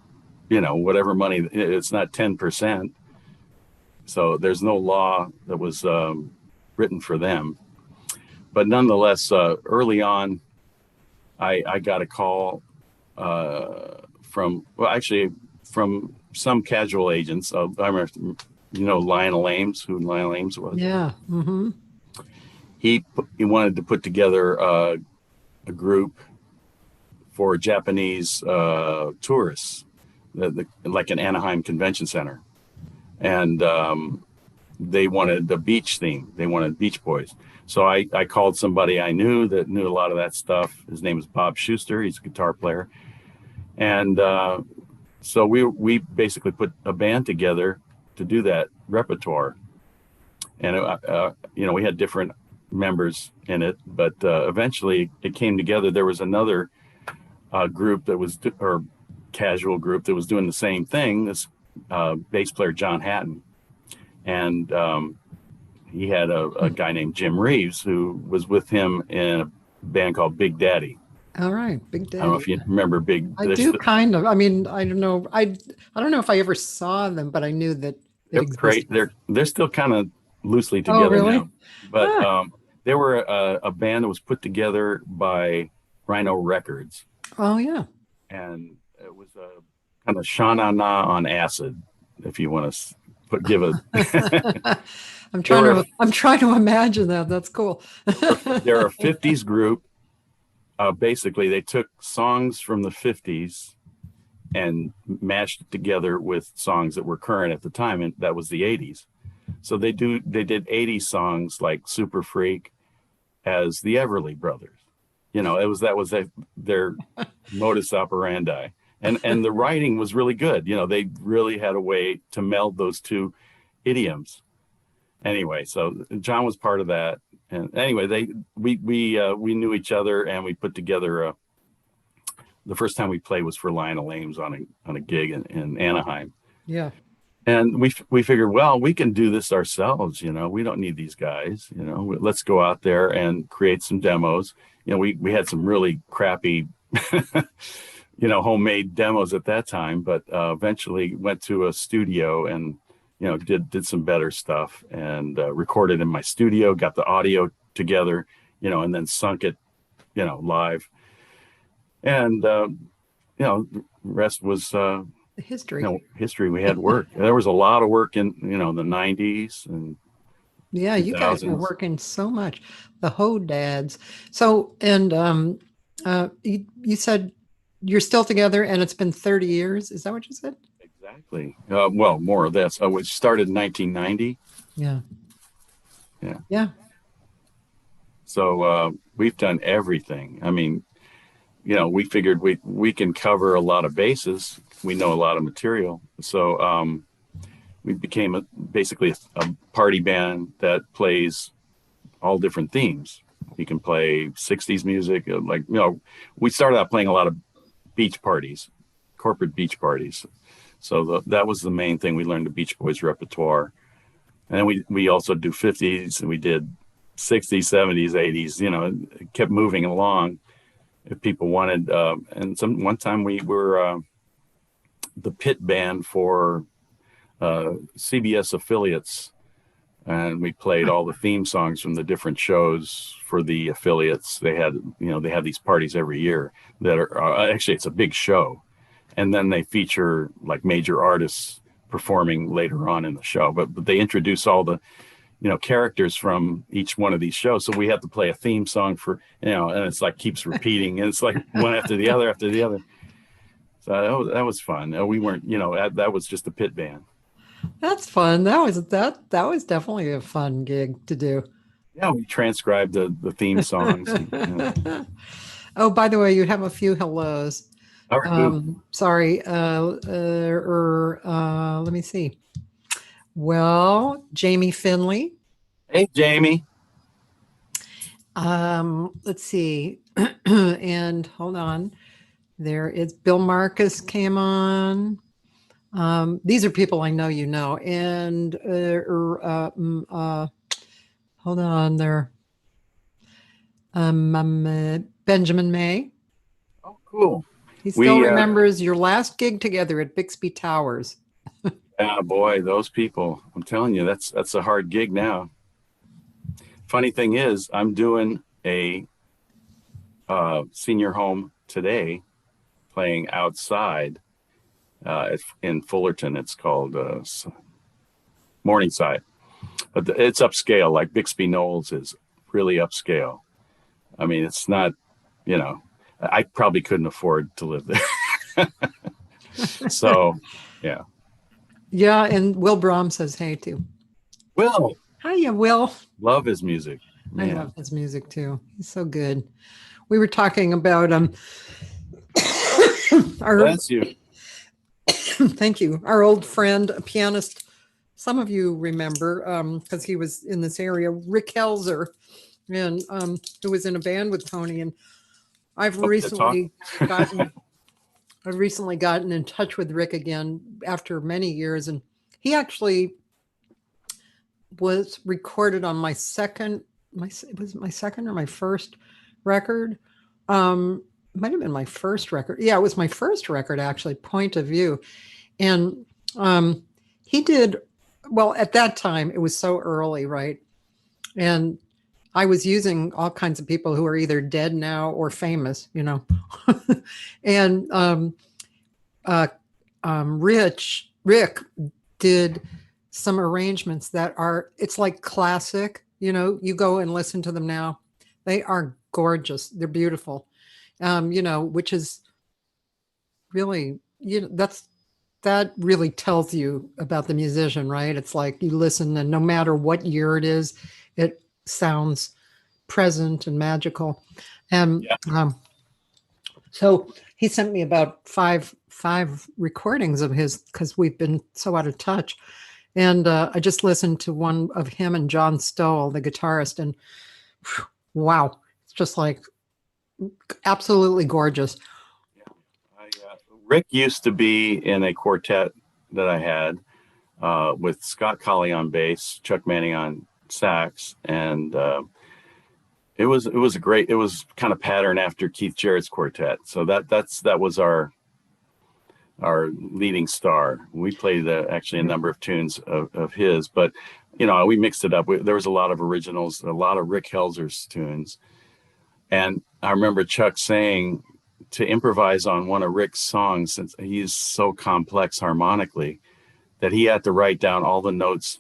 whatever money. It's not 10%. So there's no law that was written for them. But nonetheless, early on, I got a call from some casual agents. I remember, Lionel Ames, who Lionel Ames was. Yeah. Mm-hmm. He wanted to put together a group for Japanese tourists, like an Anaheim Convention Center. And they wanted the beach theme. They wanted Beach Boys. So I called somebody I knew that knew a lot of that stuff. His name is Bob Schuster. He's a guitar player. And so we basically put a band together to do that repertoire. And, we had different members in it, but eventually it came together. There was another group that was, or casual group that was doing the same thing. This bass player, John Hatton. And he had a guy named Jim Reeves who was with him in a band called Big Daddy. All right, Big Daddy. I don't know if you remember Big. I do kind of. I mean, I don't know. I don't know if I ever saw them, but I knew that they're great. They're still kind of loosely together now. But they were a band that was put together by Rhino Records. Oh yeah. And it was a kind of Sha-na-na on acid, if you want to give a. I'm trying to imagine that. That's cool. They're a 50s group. Basically, they took songs from the 50s and mashed it together with songs that were current at the time, and that was the 80s. So they did 80s songs like Super Freak as the Everly Brothers. That was their modus operandi. And the writing was really good. They really had a way to meld those two idioms. Anyway, so John was part of that. And anyway, we knew each other, and we put together the first time we played was for Lionel Ames on a gig in Anaheim. Yeah. And we figured, well, we can do this ourselves. We don't need these guys. Let's go out there and create some demos. We had some really crappy, homemade demos at that time, but eventually went to a studio and did some better stuff, and recorded in my studio, got the audio together, and then sunk it, live. And, the rest was history. History. We had work. There was a lot of work in, the 90s. And yeah, 2000s. You guys were working so much. The Ho Dads. So, and you said you're still together and it's been 30 years. Is that what you said? Exactly. Well, more of this. We started in 1990. Yeah. Yeah. Yeah. So we've done everything. I mean, we figured we can cover a lot of bases. We know a lot of material. So we became basically a party band that plays all different themes. You can play 60s music, we started out playing a lot of beach parties, corporate beach parties. So that was the main thing. We learned the Beach Boys repertoire. And then we also do 50s, and we did 60s, 70s, 80s, it kept moving along if people wanted. And one time we were the pit band for CBS affiliates, and we played all the theme songs from the different shows for the affiliates. They had these parties every year that are actually, it's a big show. And then they feature like major artists performing later on in the show, but they introduce all the, characters from each one of these shows. So we have to play a theme song for, and it's like keeps repeating, and it's like one after the other after the other. So that was fun. We weren't, that was just a pit band. That's fun. That was definitely a fun gig to do. Yeah, we transcribed the theme songs. Oh, by the way, you have a few hellos. All right. Sorry. Let me see. Well, Jamie Finley. Hey, Jamie. Let's see. And hold on. There is Bill Marcus came on. These are people I know and hold on there. Benjamin May. Oh, cool. He still remembers your last gig together at Bixby Towers. Ah, boy, those people! I'm telling you, that's a hard gig now. Funny thing is, I'm doing a senior home today, playing outside in Fullerton. It's called Morningside, but it's upscale. Like Bixby Knolls is really upscale. I mean, it's not, I probably couldn't afford to live there. So, yeah. Yeah, and Will Brahm says hey too. Will. Hiya, Will. Love his music. Man. I love his music too. He's so good. We were talking about Bless you. Thank you. Our old friend, a pianist, some of you remember, because he was in this area, Rick Helzer, and who was in a band with Tony. And I've recently gotten in touch with Rick again after many years, and he actually was recorded on my second or my first record. Might have been my first record. Yeah, it was my first record, actually, Point of View. And he did, well, at that time, it was so early, right? And I was using all kinds of people who are either dead now or famous, And Rick did some arrangements that it's like classic, you go and listen to them now. They are gorgeous. They're beautiful. Which is really, that really tells you about the musician, right? It's like you listen, and no matter what year it is, it sounds present and magical. And so he sent me about five recordings of his, because we've been so out of touch. And I just listened to one of him and John Stoll, the guitarist, and wow, it's just like absolutely gorgeous. Rick used to be in a quartet that I had with Scott Colley on bass, Chuck Manning on sax, and it was kind of patterned after Keith Jarrett's quartet. So that was our leading star. We played actually a number of tunes of his, but we mixed it up. There was a lot of originals, a lot of Rick Helzer's tunes. And I remember Chuck saying to improvise on one of Rick's songs, since he's so complex harmonically, that he had to write down all the notes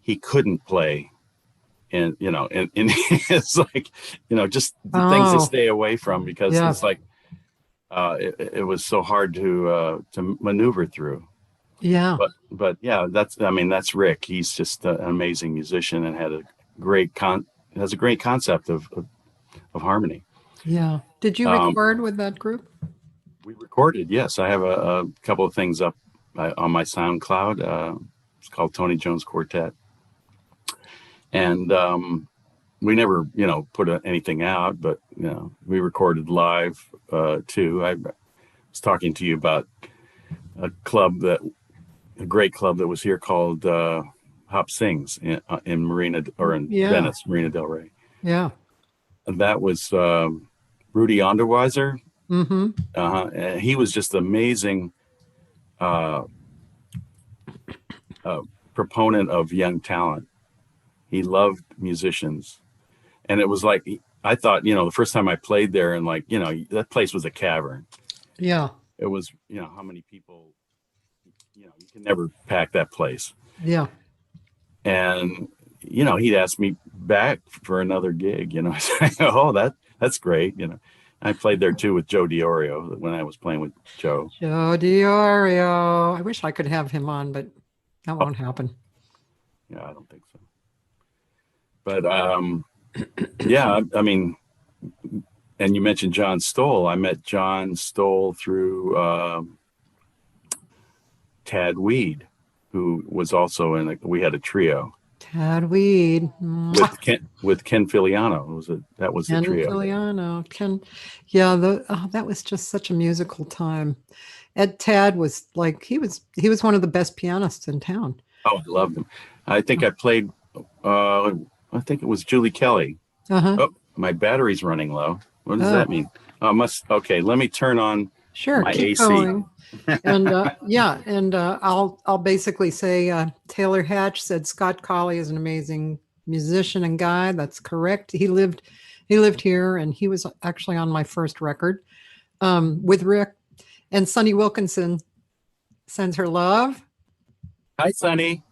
he couldn't play. And, it's like, just the things to stay away from, because it's like, it was so hard to maneuver through. Yeah. But yeah, that's Rick. He's just an amazing musician and has a great concept of harmony. Yeah. Did you record with that group? We recorded, yes. I have a couple of things up on my SoundCloud. It's called Tony Jones Quartet. And we never, put anything out, but, we recorded live too. I was talking to you about a great club that was here called Hop Sings in Venice, Marina del Rey. Yeah. And that was Rudy Onderweiser. Mm-hmm. And he was just amazing proponent of young talent. He loved musicians. And it was like, I thought, the first time I played there and that place was a cavern. Yeah. It was, how many people, you can never pack that place. Yeah. And, he'd ask me back for another gig, I said, oh, that's great. I played there too with Joe Diorio when I was playing with Joe. Joe Diorio. I wish I could have him on, but that won't happen. Yeah, I don't think so. But yeah, I mean, and you mentioned John Stoll. I met John Stoll through Tad Weed, who was also we had a trio. Tad Weed with Ken Filiano. That was the trio. Filiano. Ken, yeah. That was just such a musical time. Ed Tad was like he was one of the best pianists in town. Oh, I loved him. I think I played. I think it was Julie Kelly. Oh, my battery's running low. What does that mean? Okay, let me turn on my keep AC. Going. And I'll basically say Taylor Hatch said Scott Colley is an amazing musician and guy. That's correct. He lived here, and he was actually on my first record with Rick. And Sonny Wilkinson sends her love. Hi, Sonny.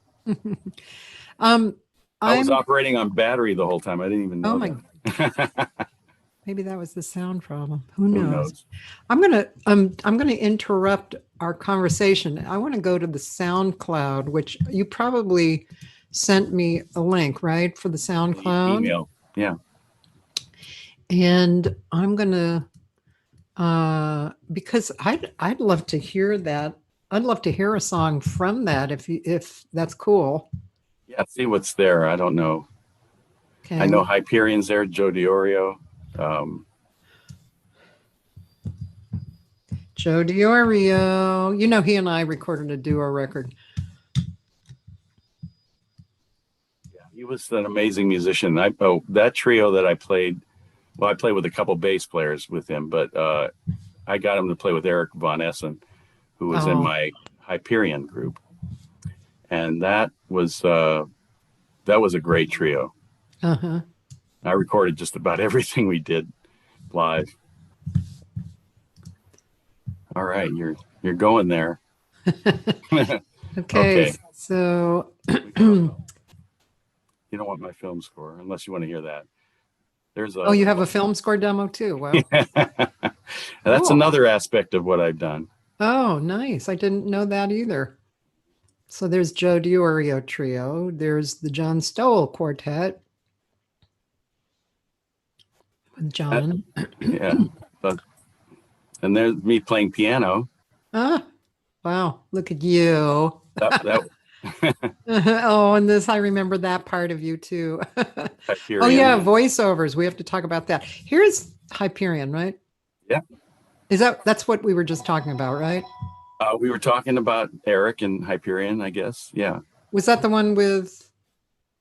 I was operating on battery the whole time. I didn't even know. Oh my! Maybe that was the sound problem. Who knows? I'm gonna interrupt our conversation. I want to go to the SoundCloud, which you probably sent me a link, right, for the SoundCloud email. Yeah. And I'm gonna because I'd love to hear that. I'd love to hear a song from that if that's cool. Yeah, see what's there. I don't know. Okay. I know Hyperion's there, Joe Diorio. Joe Diorio. He and I recorded a duo record. Yeah, he was an amazing musician. That trio that I played, I played with a couple bass players with him, but I got him to play with Eric Von Essen, who was in my Hyperion group. And that was a great trio. Uh-huh. I recorded just about everything we did live. All right, you're going there. Okay. So you don't want my film score unless you want to hear that. You have a film score demo too. Wow. That's another aspect of what I've done. Oh, nice. I didn't know that either. So there's Joe Diorio Trio. There's the John Stoll Quartet with John. Yeah. And there's me playing piano. Wow. Look at you. And I remember that part of you too. Oh yeah, voiceovers. We have to talk about that. Here's Hyperion, right? Yeah. That's what we were just talking about, right? We were talking about Eric and Hyperion, I guess. Yeah. Was that the one with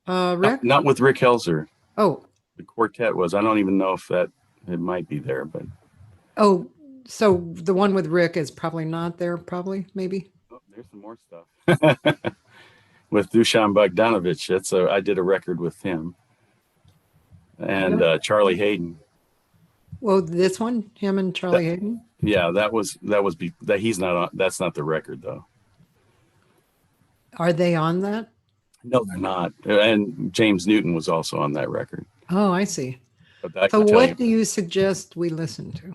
Rick? Not with Rick Helzer. Oh. The quartet was. I don't even know if it might be there, but. Oh, so the one with Rick is probably not there, maybe? Oh, there's some more stuff. With Dusan Bogdanovich. I did a record with him. And Charlie Hayden. Well, this one, him and Charlie Hayden? Yeah, he's not on. That's not the record though. Are they on that? No, they're not. And James Newton was also on that record. Oh, I see. So what do you suggest we listen to?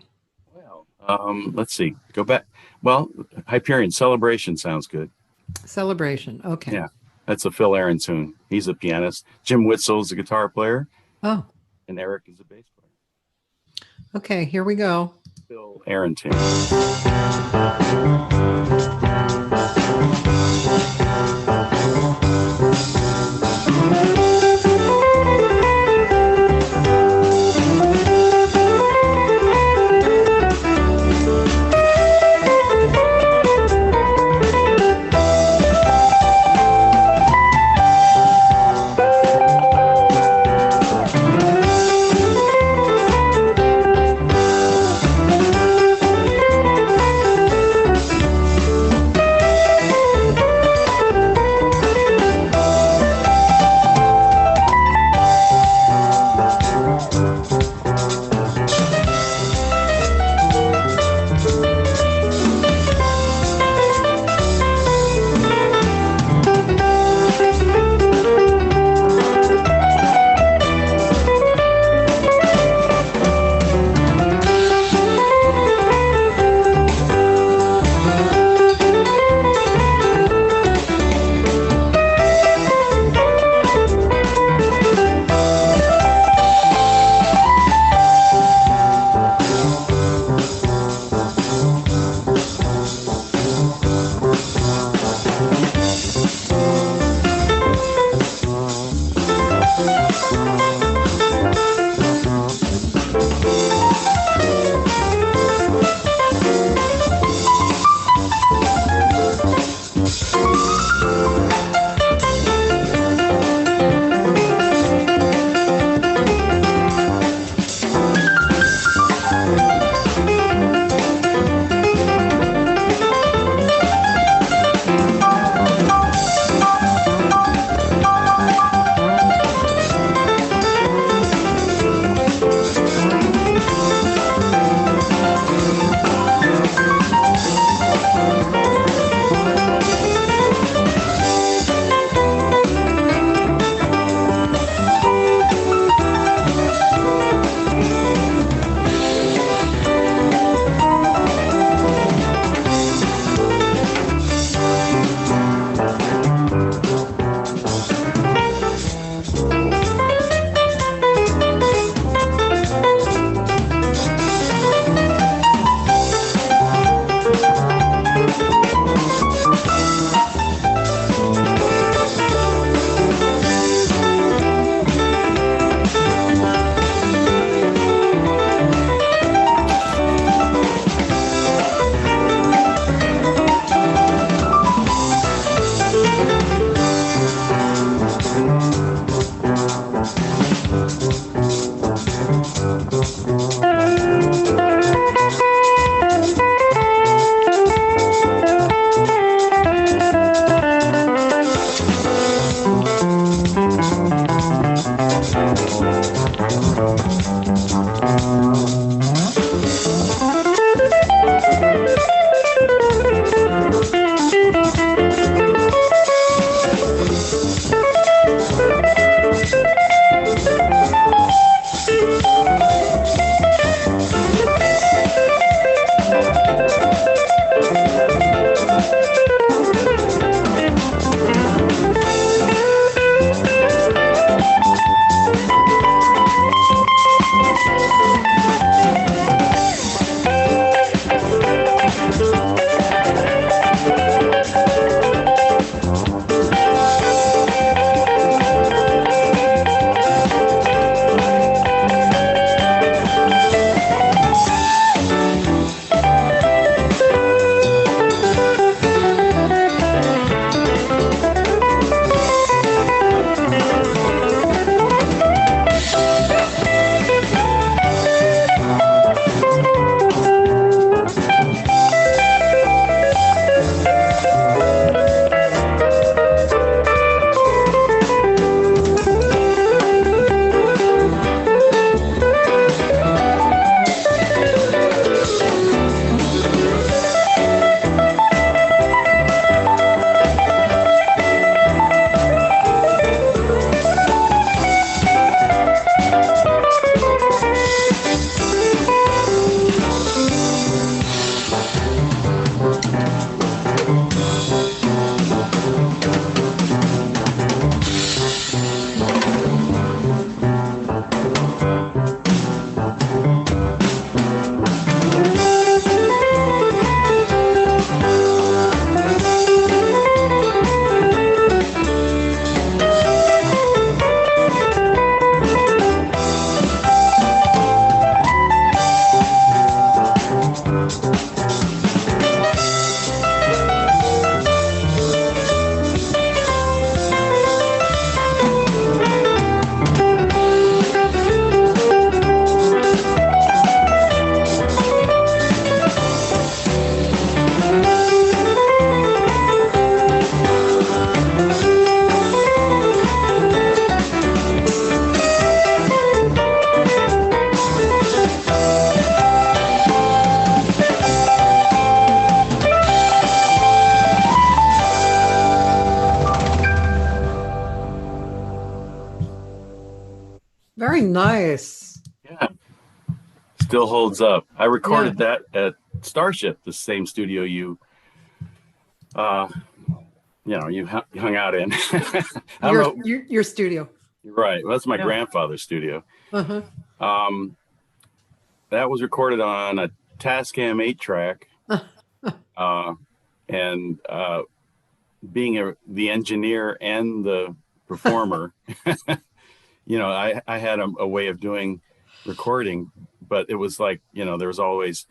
Well, let's see. Go back. Well, Hyperion, Celebration sounds good. Celebration. Okay. Yeah, that's a Phil Aaron tune. He's a pianist. Jim Witzel's a guitar player. Oh. And Eric is a bass player. Okay, here we go. Phil Aaron tune. Very nice. Yeah, still holds up. I recorded Yeah. that at Starship, the same studio uh, you hung out in. I don't Your know. your studio. Right. Well, that's my Yeah. grandfather's studio. Uh-huh. Um, that was recorded on a Tascam 8-track. Uh, and being the engineer and the performer, I had a way of doing recording, but it was like, there was always,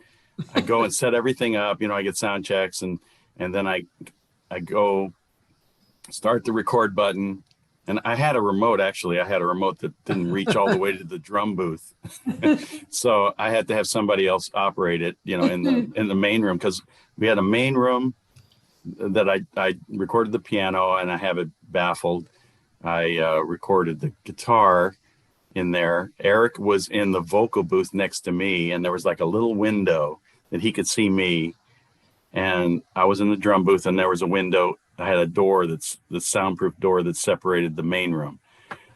I go and set everything up, I get sound checks and then I go start the record button. And I had a remote that didn't reach all the way to the drum booth. So I had to have somebody else operate it, in the main room, because we had a main room that I recorded the piano and I have it baffled. I recorded the guitar in there. Eric was in the vocal booth next to me, and there was like a little window that he could see me. And I was in the drum booth, and there was a window. I had a door that's the soundproof door that separated the main room.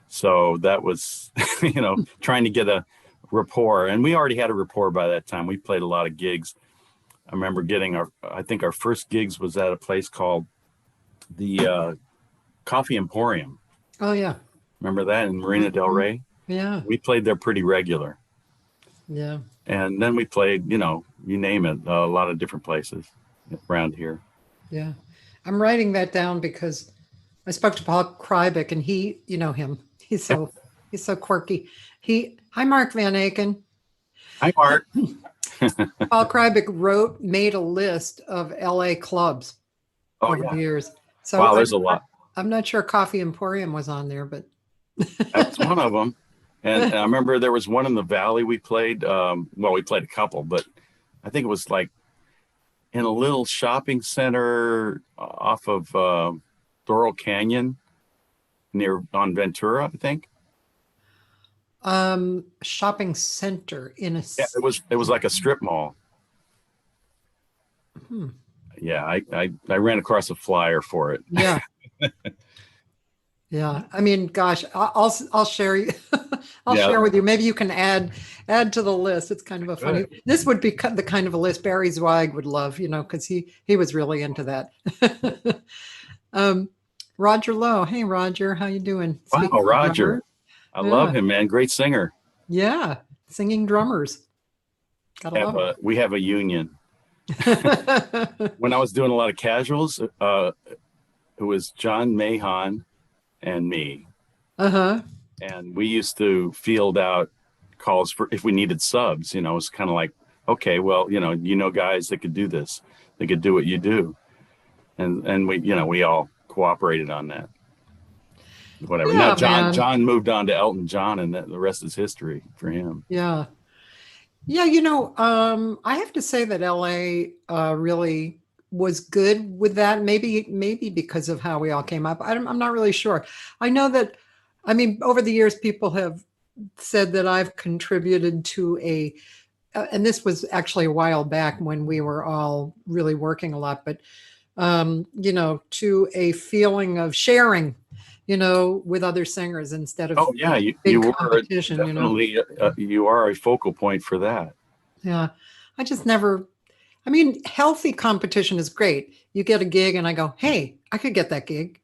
So that was, trying to get a rapport. And we already had a rapport by that time. We played a lot of gigs. I remember I think our first gigs was at a place called the Coffee Emporium. Oh yeah. Remember that in Marina Del Rey? Yeah. We played there pretty regular. Yeah. And then we played, you name it, a lot of different places around here. Yeah. I'm writing that down because I spoke to Paul Krybeck, and you know him. He's so quirky. Hi, Mark Van Aken. Hi, Mark. Paul Krybeck made a list of LA clubs over the years. So wow, there's a lot. I'm not sure Coffee Emporium was on there, but that's one of them. And I remember there was one in the Valley we played. We played a couple, but I think it was like in a little shopping center off of Doral Canyon on Ventura, I think. Shopping center in a. Yeah, it was like a strip mall. Yeah, I ran across a flyer for it. Yeah. Yeah. I mean, gosh, I'll share you. Share with you. Maybe you can add to the list. It's kind of a funny. This would be the kind of a list Barry Zweig would love, because he was really into that. Roger Lowe. Hey, Roger, how you doing? Wow, Roger. I love him, man. Great singer. Yeah, singing drummers. We have a union. When I was doing a lot of casuals, it was John Mahon and me. Uh-huh. And we used to field out calls for if we needed subs. It's kind of like, okay, well, guys that could do this, they could do what you do, and we all cooperated on that. Whatever. Yeah, now John moved on to Elton John, and the rest is history for him. Yeah. Yeah, I have to say that LA really was good with that. Maybe because of how we all came up. I'm not really sure. I know that, over the years, people have said that I've contributed to and this was actually a while back when we were all really working a lot, but, to a feeling of sharing, with other singers instead of you were definitely you are a focal point for that. Yeah, I just never. Healthy competition is great. You get a gig, and I go, "Hey, I could get that gig."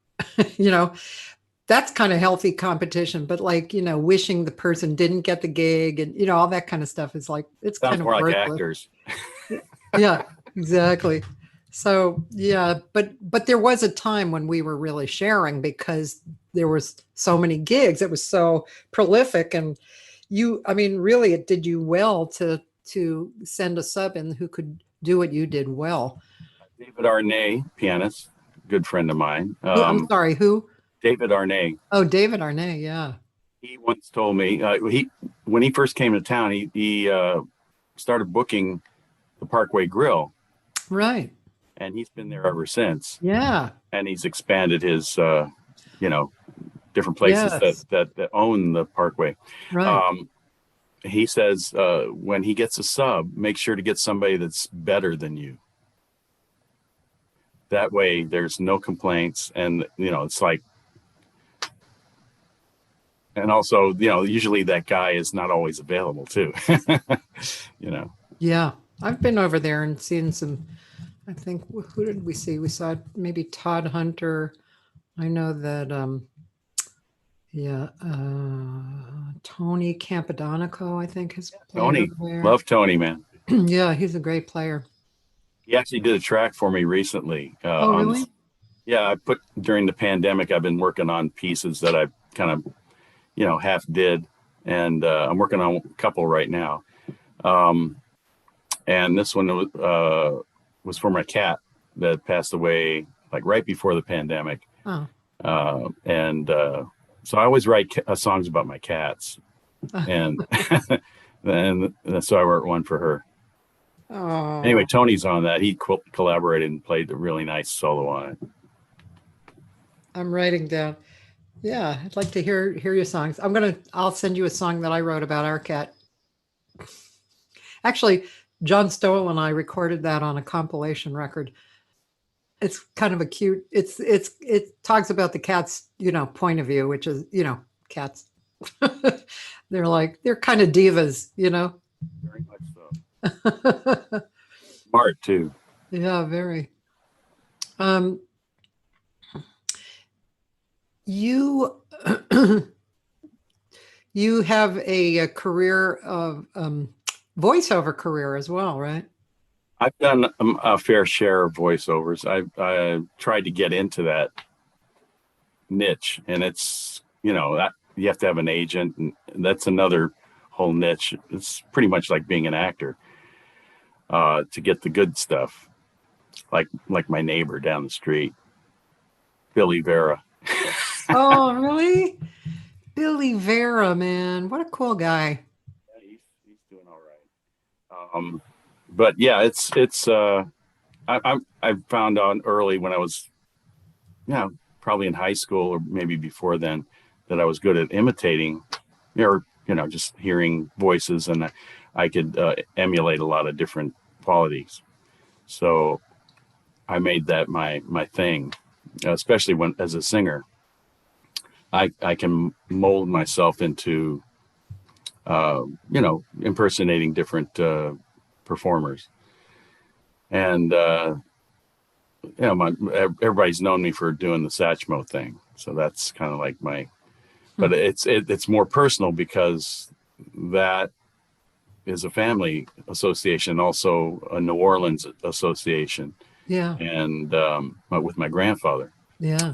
That's kind of healthy competition. But wishing the person didn't get the gig, and all that kind of stuff is like it's sounds kind of more like worthless. Actors. Yeah, exactly. So yeah, but there was a time when we were really sharing because there was so many gigs. It was so prolific, and really, it did you well to send a sub in who could do what you did well. David Arnay, pianist, good friend of mine. I'm sorry, who? David Arnay. Oh, David Arnay, yeah. He once told me when he first came to town, he started booking the Parkway Grill. Right. And he's been there ever since. Yeah. And he's expanded his, different places that own the Parkway. Right. He says when he gets a sub, make sure to get somebody that's better than you. That way there's no complaints. And, it's like, And also, usually that guy is not always available too. you know. Yeah, I've been over there and seen some. I think who did we see? We saw maybe Todd Hunter. I know that. Yeah, Tony Campadonico, I think, has played Tony, over there. love Tony, man. Yeah, he's a great player. He actually did a track for me recently. Oh, really? Yeah, I put during the pandemic. I've been working on pieces that I kind of, half did, and I'm working on a couple right now. And this one was for my cat that passed away like right before the pandemic. Oh. And so I always write songs about my cats, and and so I wrote one for her. Oh. Anyway, Tony's on that. He collaborated and played a really nice solo on it. I'm writing down. Yeah, I'd like to hear your songs. I'll send you a song that I wrote about our cat. Actually, John Stowell and I recorded that on a compilation record. It's kind of a cute. It talks about the cat's point of view, which is cats. they're kind of divas, Very much so. Smart too. Yeah, very. You you have a career of voiceover career as well, right? I've done a fair share of voiceovers. I tried to get into that niche, and it's that you have to have an agent, and that's another whole niche. It's pretty much like being an actor to get the good stuff, like my neighbor down the street, Billy Vera. Oh, really? Billy Vera, man, what a cool guy. Yeah, he's doing all right. But yeah, it's I found out early when I was, probably in high school or maybe before then, that I was good at imitating, or just hearing voices, and I could emulate a lot of different qualities. So I made that my thing, especially when as a singer. I can mold myself into, impersonating different performers. And, everybody's known me for doing the Satchmo thing. So that's kind of like but it's more personal because that is a family association, also a New Orleans association. Yeah. And with my grandfather. Yeah.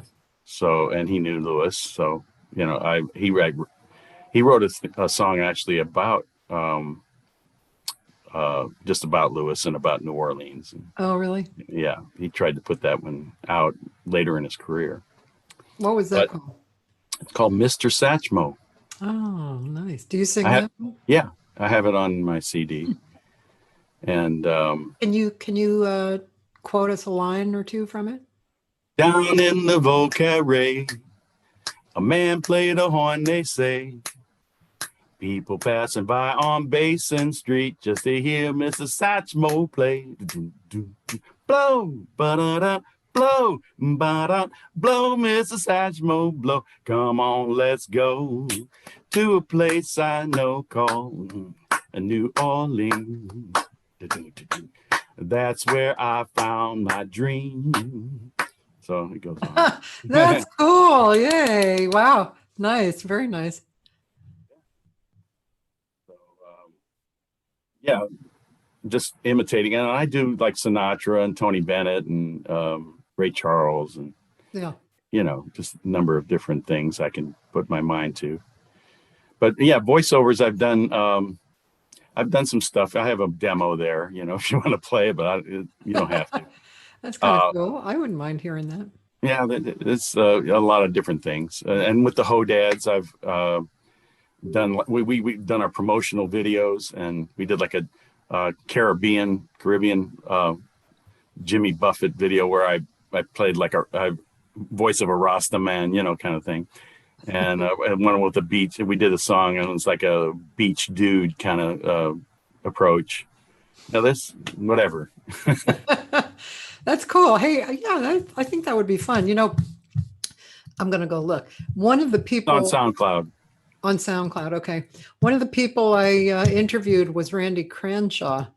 So, and he knew Lewis. So, he wrote a song actually about, just about Lewis and about New Orleans. Oh, really? Yeah. He tried to put that one out later in his career. What was that called? It's called Mr. Satchmo. Oh, nice. Do you sing that? Yeah. I have it on my CD. And, can you quote us a line or two from it? Down in the Volcarre, a man played a horn, they say. People passing by on Basin Street just to hear Mr. Satchmo play. Blow, ba-da-da, blow, ba-da, blow, Mr. Satchmo, blow. Come on, let's go to a place I know called New Orleans. That's where I found my dream. So it goes on. That's cool. Yay. Wow. Nice. Very nice. So, yeah, just imitating. And I do like Sinatra and Tony Bennett and Ray Charles and, just a number of different things I can put my mind to. But yeah, voiceovers, I've done some stuff. I have a demo there, if you want to play it, but you don't have to. That's kind of cool. I wouldn't mind hearing that. Yeah, it's a lot of different things. And with the Ho-Dads, I've done, we've done our promotional videos, and we did like a Caribbean Jimmy Buffett video where I played like a voice of a Rasta man, kind of thing. And one with the beach, we did a song, and it was like a beach dude kind of approach. Now this, whatever. That's cool. Hey, yeah, I think that would be fun. I'm going to go look. One of the people on SoundCloud. On SoundCloud. Okay. One of the people I interviewed was Randy Crenshaw.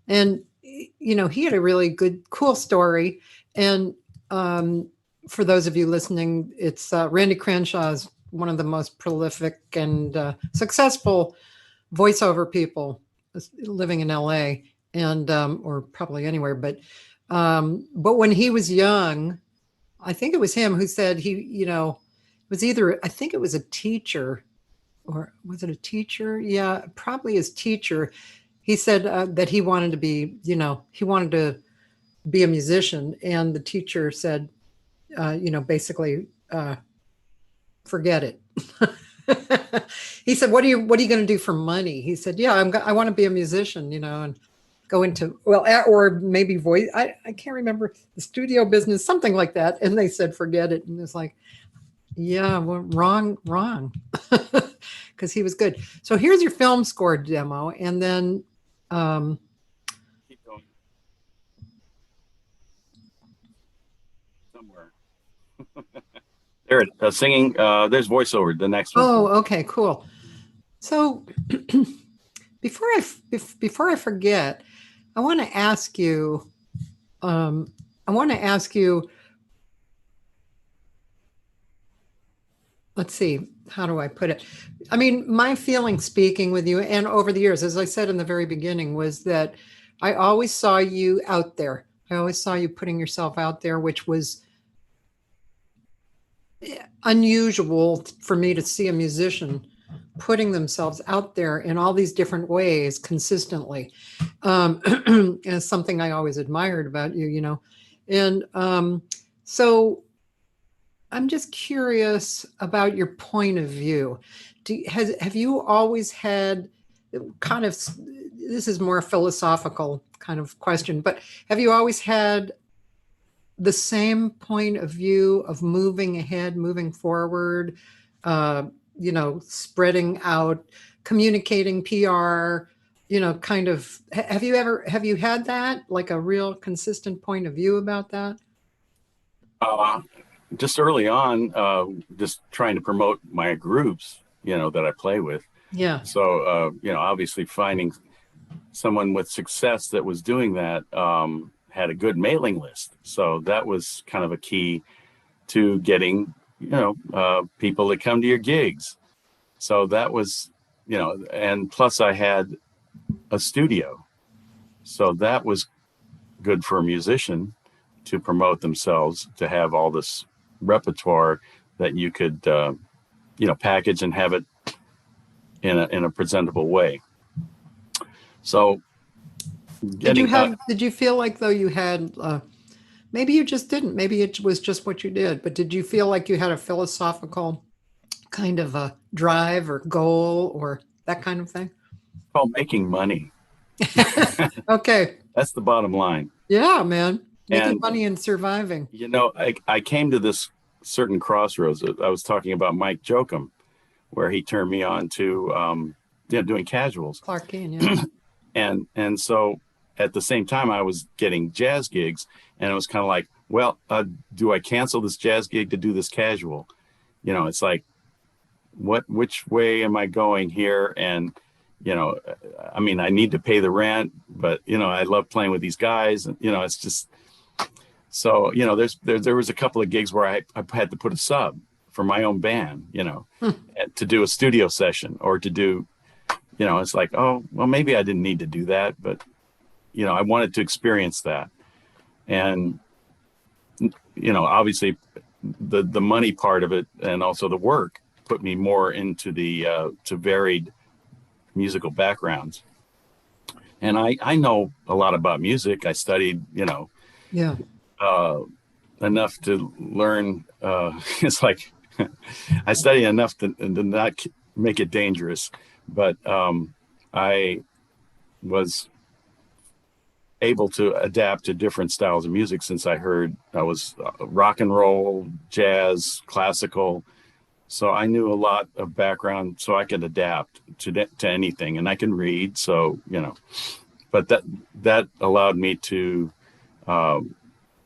And, he had a really good, cool story. And for those of you listening, it's Randy Crenshaw is one of the most prolific and successful voiceover people living in LA and or probably anywhere. But when he was young, I think it was him who said it was either, I think it was a teacher, or was it a teacher? Yeah, probably his teacher. He said that he wanted to be, he wanted to be a musician, and the teacher said, basically, forget it. He said, "What are you going to do for money?" He said, "Yeah, I want to be a musician, and go into or maybe voice. I can't remember, the studio business, something like that." And they said, "Forget it." And it's like, yeah, well, wrong, because he was good. So here's your film score demo, and then Keep going. Somewhere. There it is. Singing. There's voiceover. The next one. oh, okay, cool. So before I forget, I want to ask you. Let's see, how do I put it? I mean, my feeling speaking with you and over the years, as I said in the very beginning, was that I always saw you out there. I always saw you putting yourself out there, which was unusual for me to see a musician putting themselves out there in all these different ways consistently. And it's something I always admired about you, And so I'm just curious about your point of view. Have you always had kind of, this is more a philosophical kind of question, but have you always had the same point of view of moving ahead, moving forward, spreading out, communicating PR, kind of, have you had that, like a real consistent point of view about that? Just early on, just trying to promote my groups, that I play with. Yeah. So, obviously finding someone with success that was doing that had a good mailing list. So that was kind of a key to getting, people to come to your gigs. So that was, and plus I had a studio. So that was good for a musician to promote themselves, to have all this repertoire that you could package and have it in a presentable way. So did you feel like, though, you had maybe you just didn't, maybe it was just what you did, but did you feel like you had a philosophical kind of a drive or goal or that kind of thing? Called making money. Okay, that's the bottom line. Yeah, man. Making money and surviving. I came to this certain crossroads. I was talking about Mike Jokum, where he turned me on to doing casuals. Clark Kane, yeah. and so at the same time I was getting jazz gigs, and it was kind of like, well, do I cancel this jazz gig to do this casual? It's like, which way am I going here? And I mean, I need to pay the rent, but I love playing with these guys, and it's just. So, there was a couple of gigs where I had to put a sub for my own band, to do a studio session, or to do, it's like, oh, well, maybe I didn't need to do that, but, I wanted to experience that. And, obviously the money part of it, and also the work, put me more into the, to varied musical backgrounds. And I know a lot about music. I studied, yeah. Enough to learn. It's like I studied enough to not make it dangerous, but I was able to adapt to different styles of music, since I was rock and roll, jazz, classical. So I knew a lot of background, so I could adapt to anything, and I can read. So, but that allowed me to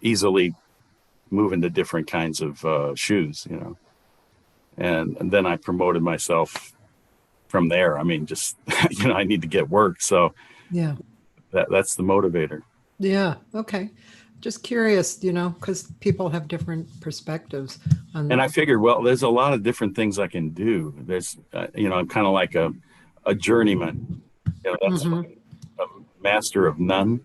easily move into different kinds of shoes, and then I promoted myself from there. I mean, just, I need to get work. So Yeah. that's the motivator. Yeah. Okay. Just curious, because people have different perspectives. And I figured, well, there's a lot of different things I can do. There's, I'm kind of like a journeyman. That's a master of none.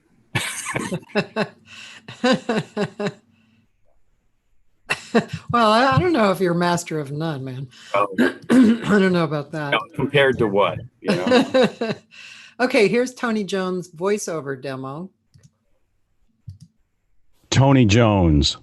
Well, I don't know if you're master of none, man. Oh, I don't know about that. compared to what? Okay, here's Tony Jones' voiceover demo. Tony Jones.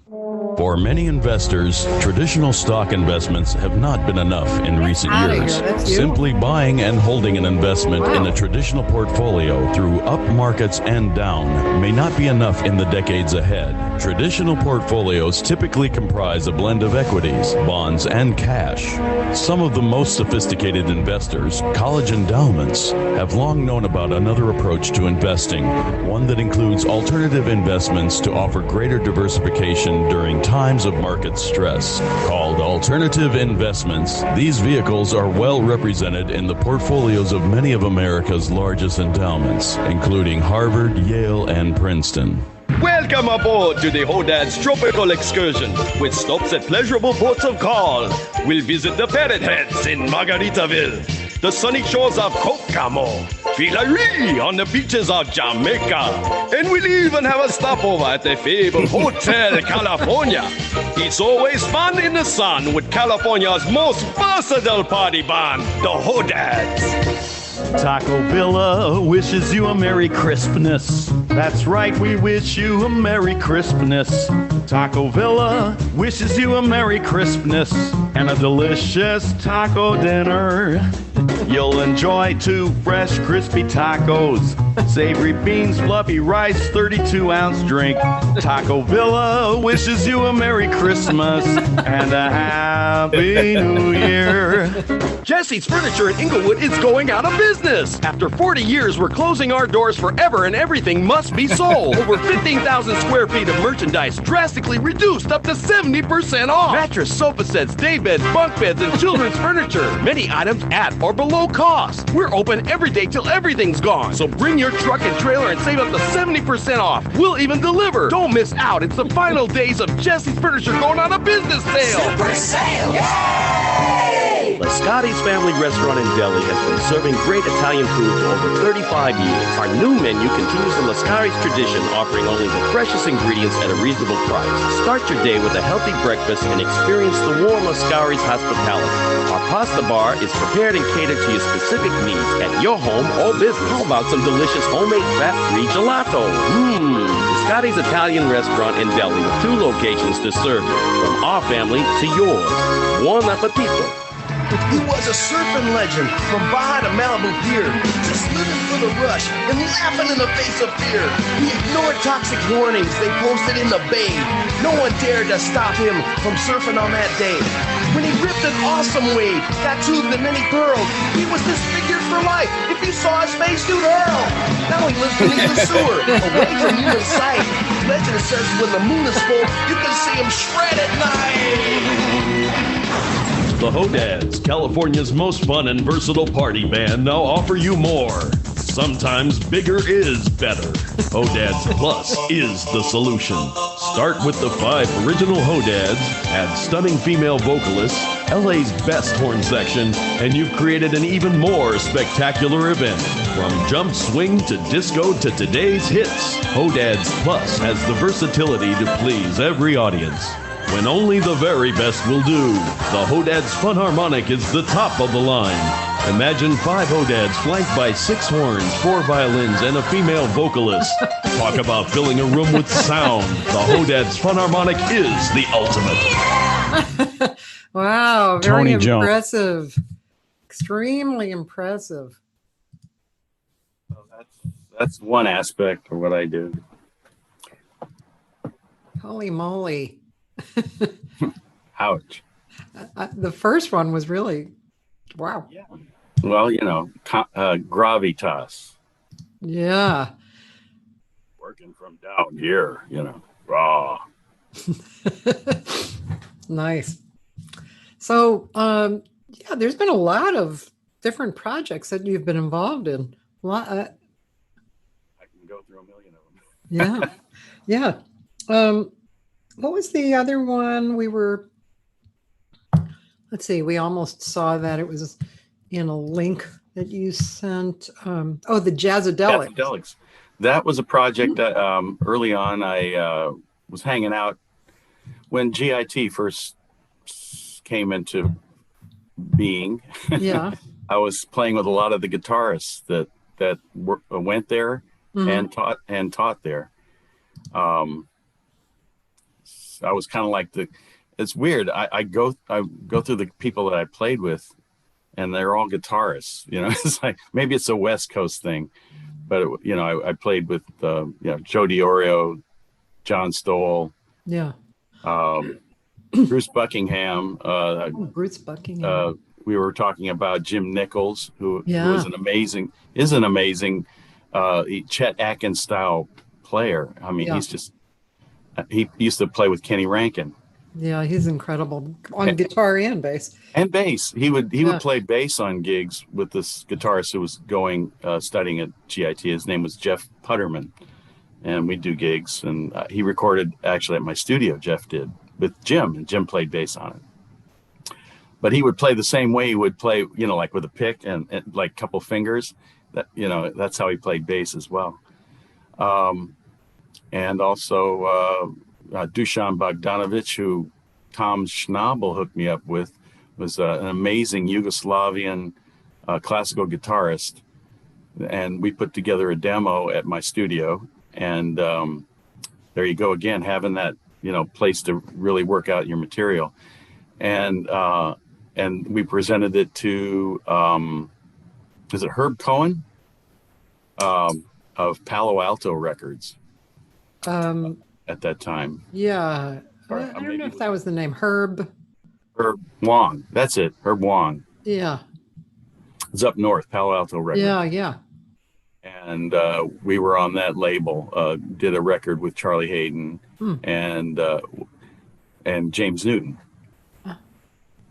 For many investors, traditional stock investments have not been enough in recent Outta years. here, that's you. Simply buying and holding an investment Wow. in a traditional portfolio through up markets and down may not be enough in the decades ahead. Traditional portfolios typically comprise a blend of equities, bonds, and cash. Some of the most sophisticated investors, college endowments, have long known about another approach to investing, one that includes alternative investments to offer greater diversification during times of market stress. Called alternative investments, these vehicles are well represented in the portfolios of many of America's largest endowments, including Harvard, Yale, and Princeton. Welcome aboard to the Hodad's Tropical Excursion, with stops at pleasurable ports of call. We'll visit the Parrot Heads in Margaritaville, the sunny shores of Kokomo, Filari on the beaches of Jamaica, and we'll even have a stopover at the fabled Hotel California. It's always fun in the sun with California's most versatile party band, the Hodads. Taco Villa wishes you a Merry Crispness. That's right, we wish you a Merry Crispness. Taco Villa wishes you a Merry Crispness and a delicious taco dinner. You'll enjoy 2 fresh, crispy tacos, savory beans, fluffy rice, 32-ounce drink. Taco Villa wishes you a Merry Christmas and a Happy New Year. Jesse's Furniture in Inglewood is going out of business. After 40 years, we're closing our doors forever and everything must be sold. Over 15,000 square feet of merchandise drastically reduced up to 70% off. Mattress, sofa sets, day beds, bunk beds, and children's furniture. Many items at or below cost. We're open every day till everything's gone. So bring your truck and trailer and save up to 70% off. We'll even deliver. Don't miss out. It's the final days of Jesse's Furniture going on a business sale. Super sale! Yay! Lascati's Family Restaurant and Deli has been serving great Italian food for over 35 years. Our new menu continues the Lascari's tradition, offering only the freshest ingredients at a reasonable price. Start your day with a healthy breakfast and experience the warm Lascari's hospitality. Our pasta bar is prepared and catered to your specific needs at your home or business. How about some delicious homemade fat-free gelato? Lascati's Italian Restaurant and Deli with 2 locations to serve you, from our family to yours. Buon appetito! He was a surfing legend from Baja to Malibu Pier, just living for the rush and laughing in the face of fear. He ignored toxic warnings they posted in the bay. No one dared to stop him from surfing on that day. When he ripped an awesome wave, tattooed the many pearls, he was disfigured for life. If you saw his face, you'd hurl. Now he lives beneath the sewer, away from human sight. Legend says when the moon is full, you can see him shred at night. The Hodads, California's most fun and versatile party band, now offer you more. Sometimes bigger is better. Hodads Plus is the solution. Start with the 5 original Hodads, add stunning female vocalists, LA's best horn section, and you've created an even more spectacular event. From jump swing to disco to today's hits, Hodads Plus has the versatility to please every audience. When only the very best will do, the Hodads Fun Harmonic is the top of the line. Imagine 5 Hodads flanked by 6 horns, 4 violins, and a female vocalist. Talk about filling a room with sound. The Hodads Fun Harmonic is the ultimate. Wow, very Tony Jones. impressive. Extremely impressive. So that's one aspect of what I do. Holy moly. Ouch. The first one was really, wow. Yeah. Well, gravitas. Yeah. Working from down here, raw. Nice. So, yeah, there's been a lot of different projects that you've been involved in. I can go through a million of them. Yeah. What was the other one we were? Let's see. We almost saw that it was in a link that you sent. The Jazzadelics. Jazzadelics. That was a project that early on I was hanging out when GIT first came into being. Yeah. I was playing with a lot of the guitarists that went there and taught there. I was kind of like it's weird. I go through the people that I played with, and they're all guitarists. It's like maybe it's a West Coast thing, but I played with Joe DiOrio, John Stoll, Bruce Buckingham. Bruce Buckingham. We were talking about Jim Nichols, who is an amazing Chet Atkins style player. I mean, he used to play with Kenny Rankin. Yeah, he's incredible on guitar and bass. And bass. He would play bass on gigs with this guitarist who was going studying at GIT. His name was Jeff Putterman, and we'd do gigs. And he recorded actually at my studio. Jeff did with Jim, and Jim played bass on it. But he would play the same way he would play, like with a pick and like a couple fingers. That's how he played bass as well. And also Dusan Bogdanovic, who Tom Schnabel hooked me up with, was an amazing Yugoslavian classical guitarist. And we put together a demo at my studio. And there you go again, having that, place to really work out your material. And we presented it to, is it Herb Cohen of Palo Alto Records at that time. Yeah. I don't know if that was the name. Herb Wong. That's it. Herb Wong. Yeah. It's up north, Palo Alto Records. Yeah. And we were on that label, did a record with Charlie Hayden and James Newton.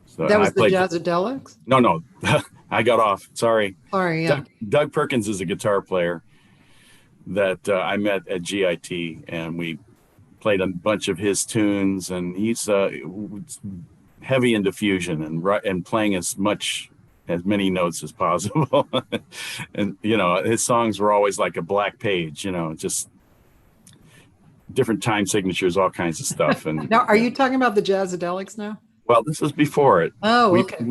So that was the Jazzadelics? No. I got off. Sorry, yeah. Doug Perkins is a guitar player that I met at GIT, and we played a bunch of his tunes, and he's heavy into fusion and playing as many notes as possible. And his songs were always like a black page, just different time signatures, all kinds of stuff. And now, are you talking about the Jazzadelics now? Well, this was before it. Oh, okay.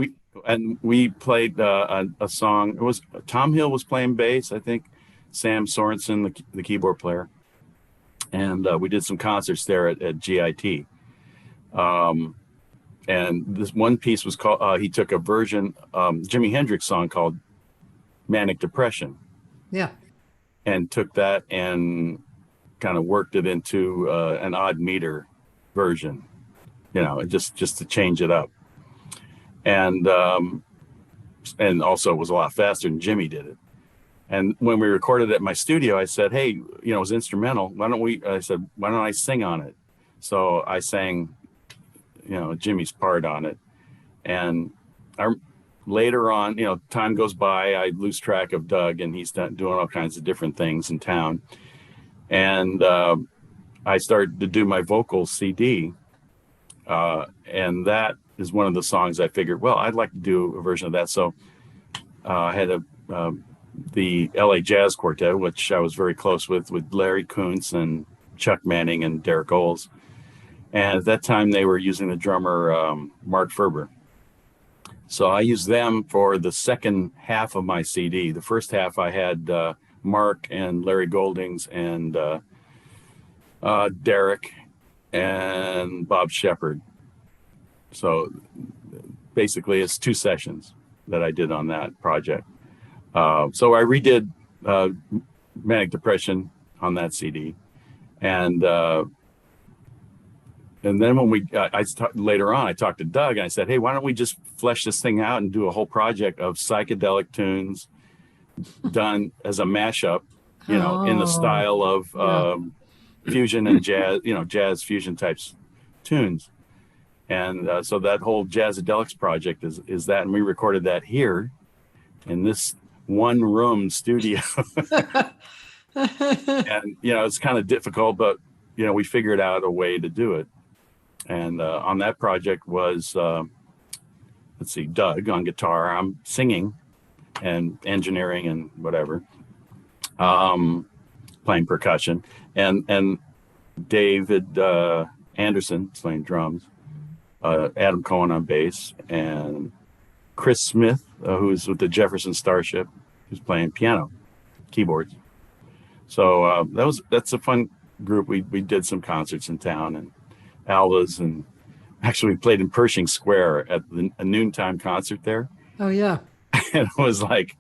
We played a song. It was Tom Hill was playing bass, I think. Sam Sorensen, the keyboard player, and we did some concerts there at GIT. And this one piece was called. He took a version, Jimi Hendrix song called "Manic Depression." Yeah. And took that and kind of worked it into an odd meter version. Just to change it up, and also it was a lot faster than Jimmy did it. And when we recorded it at my studio, I said, "Hey, it was instrumental. Why don't I sing on it?" So I sang, Jimmy's part on it. And later on, time goes by, I lose track of Doug, and he's doing all kinds of different things in town. And I started to do my vocal CD. And that is one of the songs I figured, well, I'd like to do a version of that. So I had the LA Jazz Quartet, which I was very close with Larry Kuntz and Chuck Manning and Derek Oles. And at that time, they were using the drummer, Mark Ferber. So I used them for the second half of my CD. The first half, I had Mark and Larry Goldings and Derek and Bob Shepard. So basically it's 2 sessions that I did on that project. So I redid Manic Depression on that CD. And then when later on, I talked to Doug and I said, hey, why don't we just flesh this thing out and do a whole project of psychedelic tunes done as a mashup, in the style of fusion and jazz, jazz fusion types tunes. And so that whole Jazzadelics project is that, and we recorded that here in this one room studio. And, it's kind of difficult, but, we figured out a way to do it. And on that project was, let's see, Doug on guitar. I'm singing and engineering and whatever, playing percussion. And David Anderson playing drums, Adam Cohen on bass, and Chris Smith, who's with the Jefferson Starship, who's playing piano, keyboards. So that's a fun group. We did some concerts in town and Alva's, and actually we played in Pershing Square at a Noontime concert there. Oh yeah. And it was like,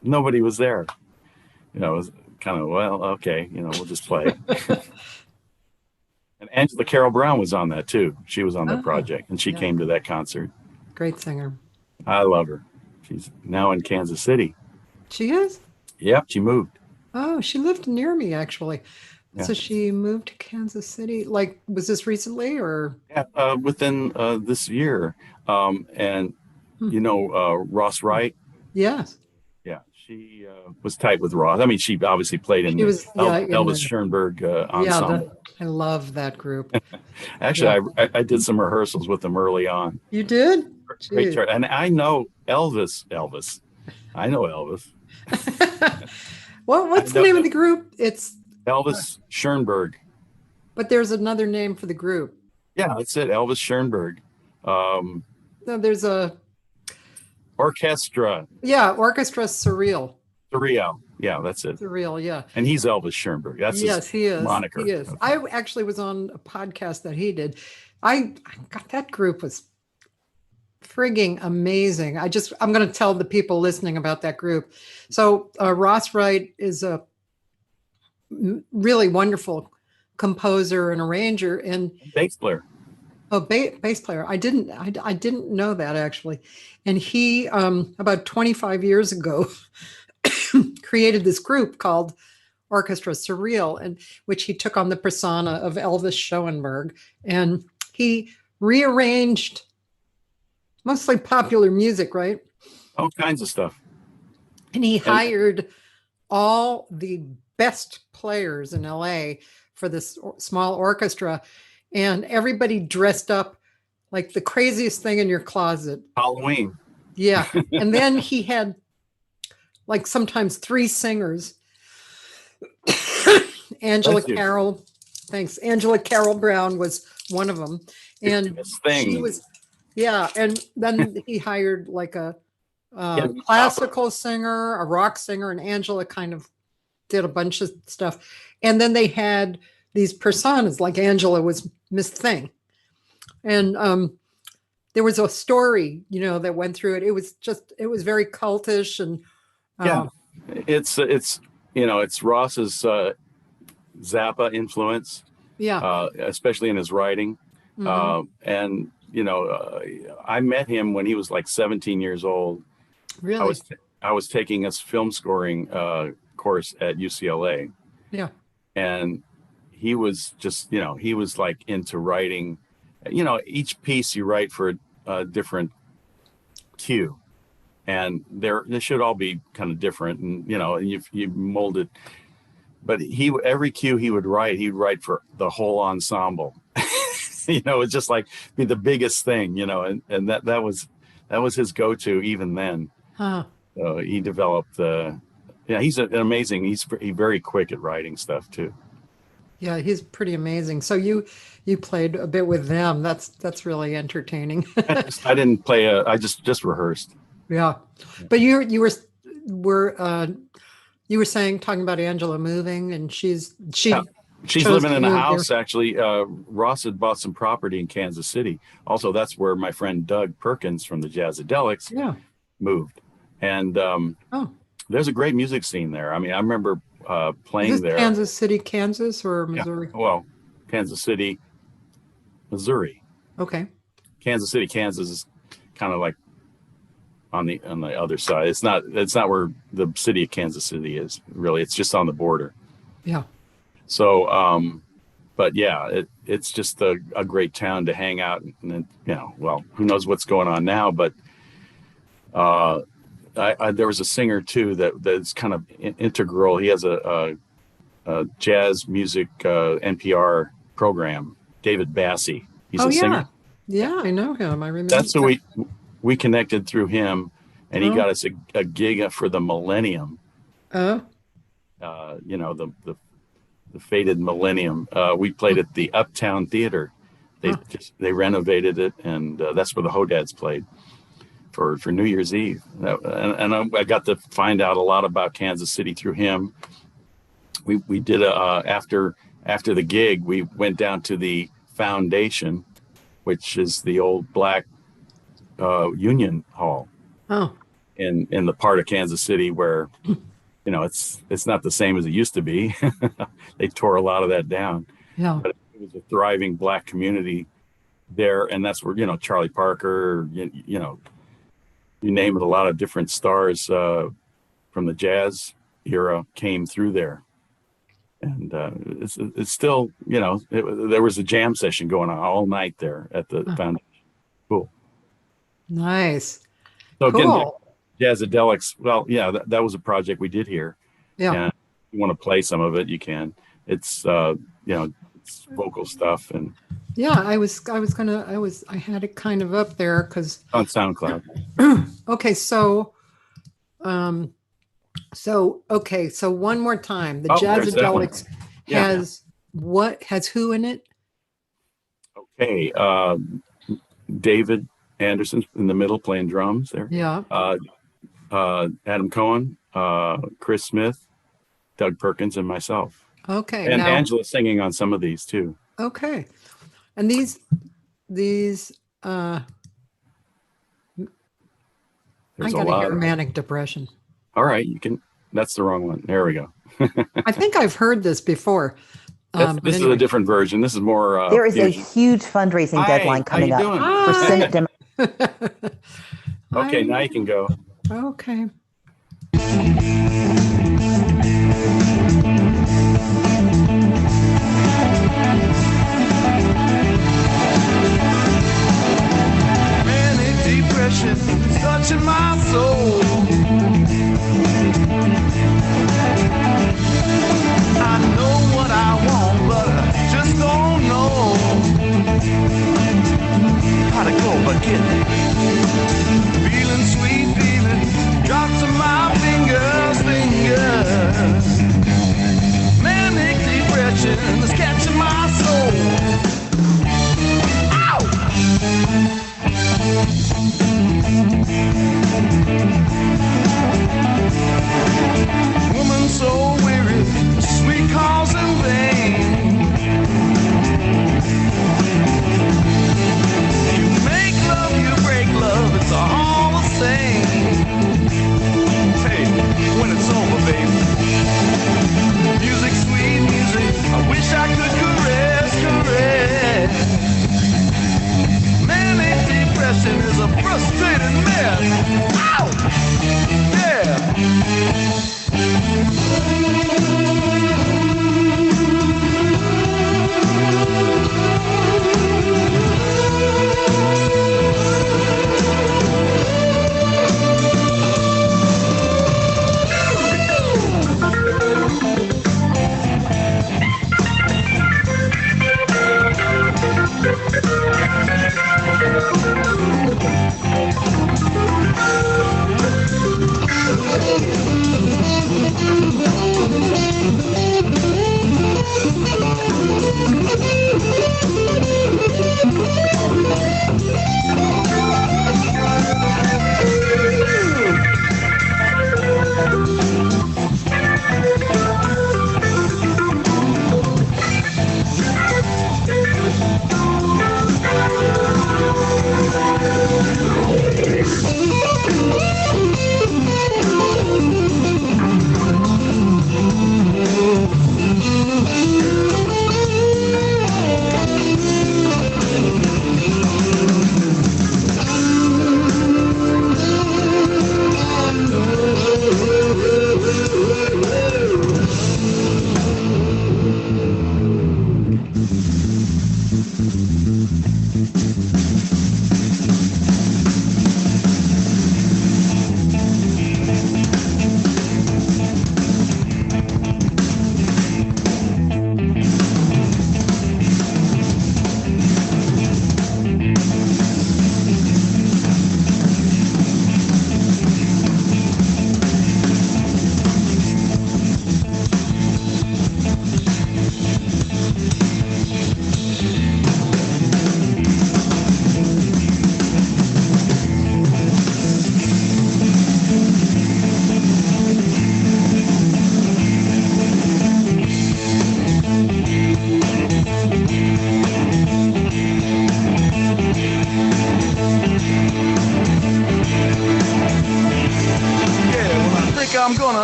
nobody was there. It was kind of, well, okay, we'll just play. And Angela Carol Brown was on that too. She was on that project, and she came to that concert. Great singer. I love her. She's now in Kansas City. She is? Yep, she moved. Oh, she lived near me actually. Yeah. So she moved to Kansas City. Like, was this recently or? Yeah, within this year. And Ross Wright. Yes. Yeah, she was tight with Ross. I mean, she obviously played in Elvis Schoenberg ensemble. I love that group. Actually, I did some rehearsals with them early on. You did? Great chart. And I know Elvis. I know Elvis. Well, what's the name of the group? It's Elvis Schoenberg. But there's another name for the group. Yeah, that's it. Elvis Schoenberg. No, there's a orchestra. Yeah, Orchestra Surreal. Surreal. Yeah, that's it. Surreal, yeah. And he's Elvis Schoenberg. That's he is. Moniker. He is. Okay. I actually was on a podcast that he did. I got that group was frigging amazing. I'm going to tell the people listening about that group. So Ross Wright is a really wonderful composer and arranger and bass player. Oh, bass player. I didn't know that actually. And he about 25 years ago created this group called Orchestra Surreal, and which he took on the persona of Elvis Schoenberg, and he rearranged mostly popular music, right? All kinds of stuff. And he hired all the best players in LA for this small orchestra, and everybody dressed up like the craziest thing in your closet. Halloween. Yeah. And then he had like sometimes 3 singers. Angela Carol Brown was one of them. And she was, and then he hired like a classical singer, a rock singer, and Angela kind of did a bunch of stuff. And then they had these personas, like Angela was Miss Thing. And there was a story, that went through it. It was very cultish and it's Ross's Zappa influence. Yeah. Especially in his writing. Mm-hmm. And I met him when he was like 17 years old. Really? I was taking a film scoring course at UCLA. Yeah. And he was just, he was like into writing, each piece you write for a different cue. And they should all be kind of different. And, you mold it. But every cue he'd write for the whole ensemble. It's just like be the biggest thing, and that was his go-to even then. Huh. So he developed he's an amazing, he's very quick at writing stuff too. Yeah, he's pretty amazing. So you played a bit with them. That's really entertaining. I didn't play I just rehearsed. Yeah. But you were saying, talking about Angela moving, and she's living in a house there. Actually. Ross had bought some property in Kansas City. Also, that's where my friend Doug Perkins from the Jazzadelics moved. And there's a great music scene there. I mean, I remember playing there. Kansas City, Kansas, or Missouri? Yeah. Well, Kansas City, Missouri. Okay. Kansas City, Kansas is kind of like on the other side. It's not where the city of Kansas City is, really. It's just on the border. Yeah. So, but yeah, it's just a great town to hang out. And then, well, who knows what's going on now, but There was a singer too that's kind of integral. He has a jazz music NPR program. David Bassie. He's a singer. Yeah, I know him. I remember. That's who we connected through him, and he got us a gig for the Millennium. Oh. The fated Millennium. We played at the Uptown Theater. They renovated it, and that's where the Hodads played for New Year's Eve. And I got to find out a lot about Kansas City through him. We did after the gig, we went down to the Foundation, which is the old black Union Hall. Oh. In the part of Kansas City where, it's not the same as it used to be. They tore a lot of that down. Yeah. But it was a thriving black community there, and that's where Charlie Parker, you name it, a lot of different stars from the jazz era came through there. And it's still, there was a jam session going on all night there at the Foundation. Cool. Nice. So cool. Again, Jazzadelics, well, yeah, that was a project we did here. Yeah. And if you want to play some of it, you can. It's, it's vocal stuff. And yeah, I had it kind of up there because on SoundCloud. Okay. So one more time, the Jazzadelics has who in it? Okay. David Anderson's in the middle playing drums there. Yeah. Adam Cohen, Chris Smith, Doug Perkins, and myself. Okay. And Angela singing on some of these too. Okay. And these I gotta hear Manic Depression. All right, that's the wrong one. There we go. I think I've heard this before. This is a different version. This is more there is fusion. A huge fundraising deadline coming up for Senate Democrats. Okay, now you can go. Okay. Manic depression is touching my soul. I know what I want, but I just don't know how to go but get it. Feeling sweet, feeling drops of my fingers. Manic depression is catching my soul. Ow! Woman so weary, sweet calls in vain. You make love, you break love, it's all the same. Hey, when it's over, baby. Music, sweet music, I wish I could caress. Manic depression is a frustrated mess. Ow! Yeah!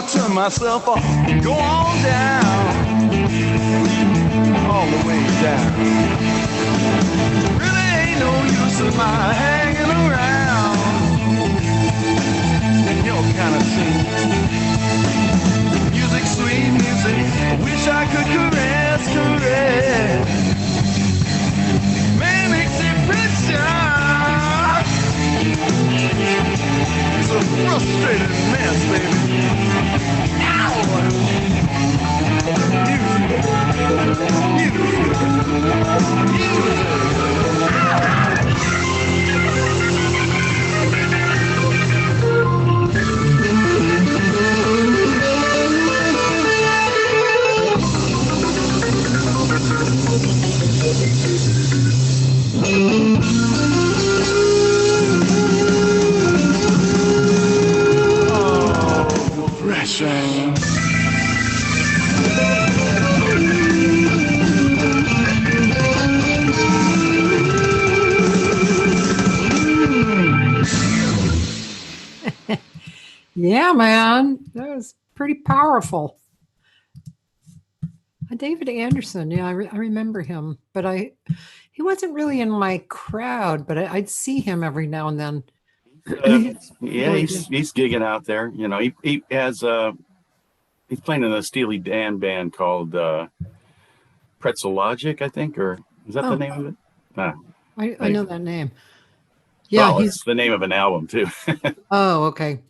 turn myself off and go on down, all the way down. Really ain't no use in my hanging around in your kind of scene. Music, sweet music, I wish I could caress, caress. Manic depression, it's a frustrated mess, baby. Ow! Music, refreshing. Yeah, man, that was pretty powerful. David Anderson, yeah, I remember him, but he wasn't really in my crowd, but I'd see him every now and then. Yeah, he's gigging out there. You know, he has he's playing in a Steely Dan band called Pretzel Logic, I think, or is that the name of it? I know that name. Yeah, well, it's the name of an album too. Oh, okay.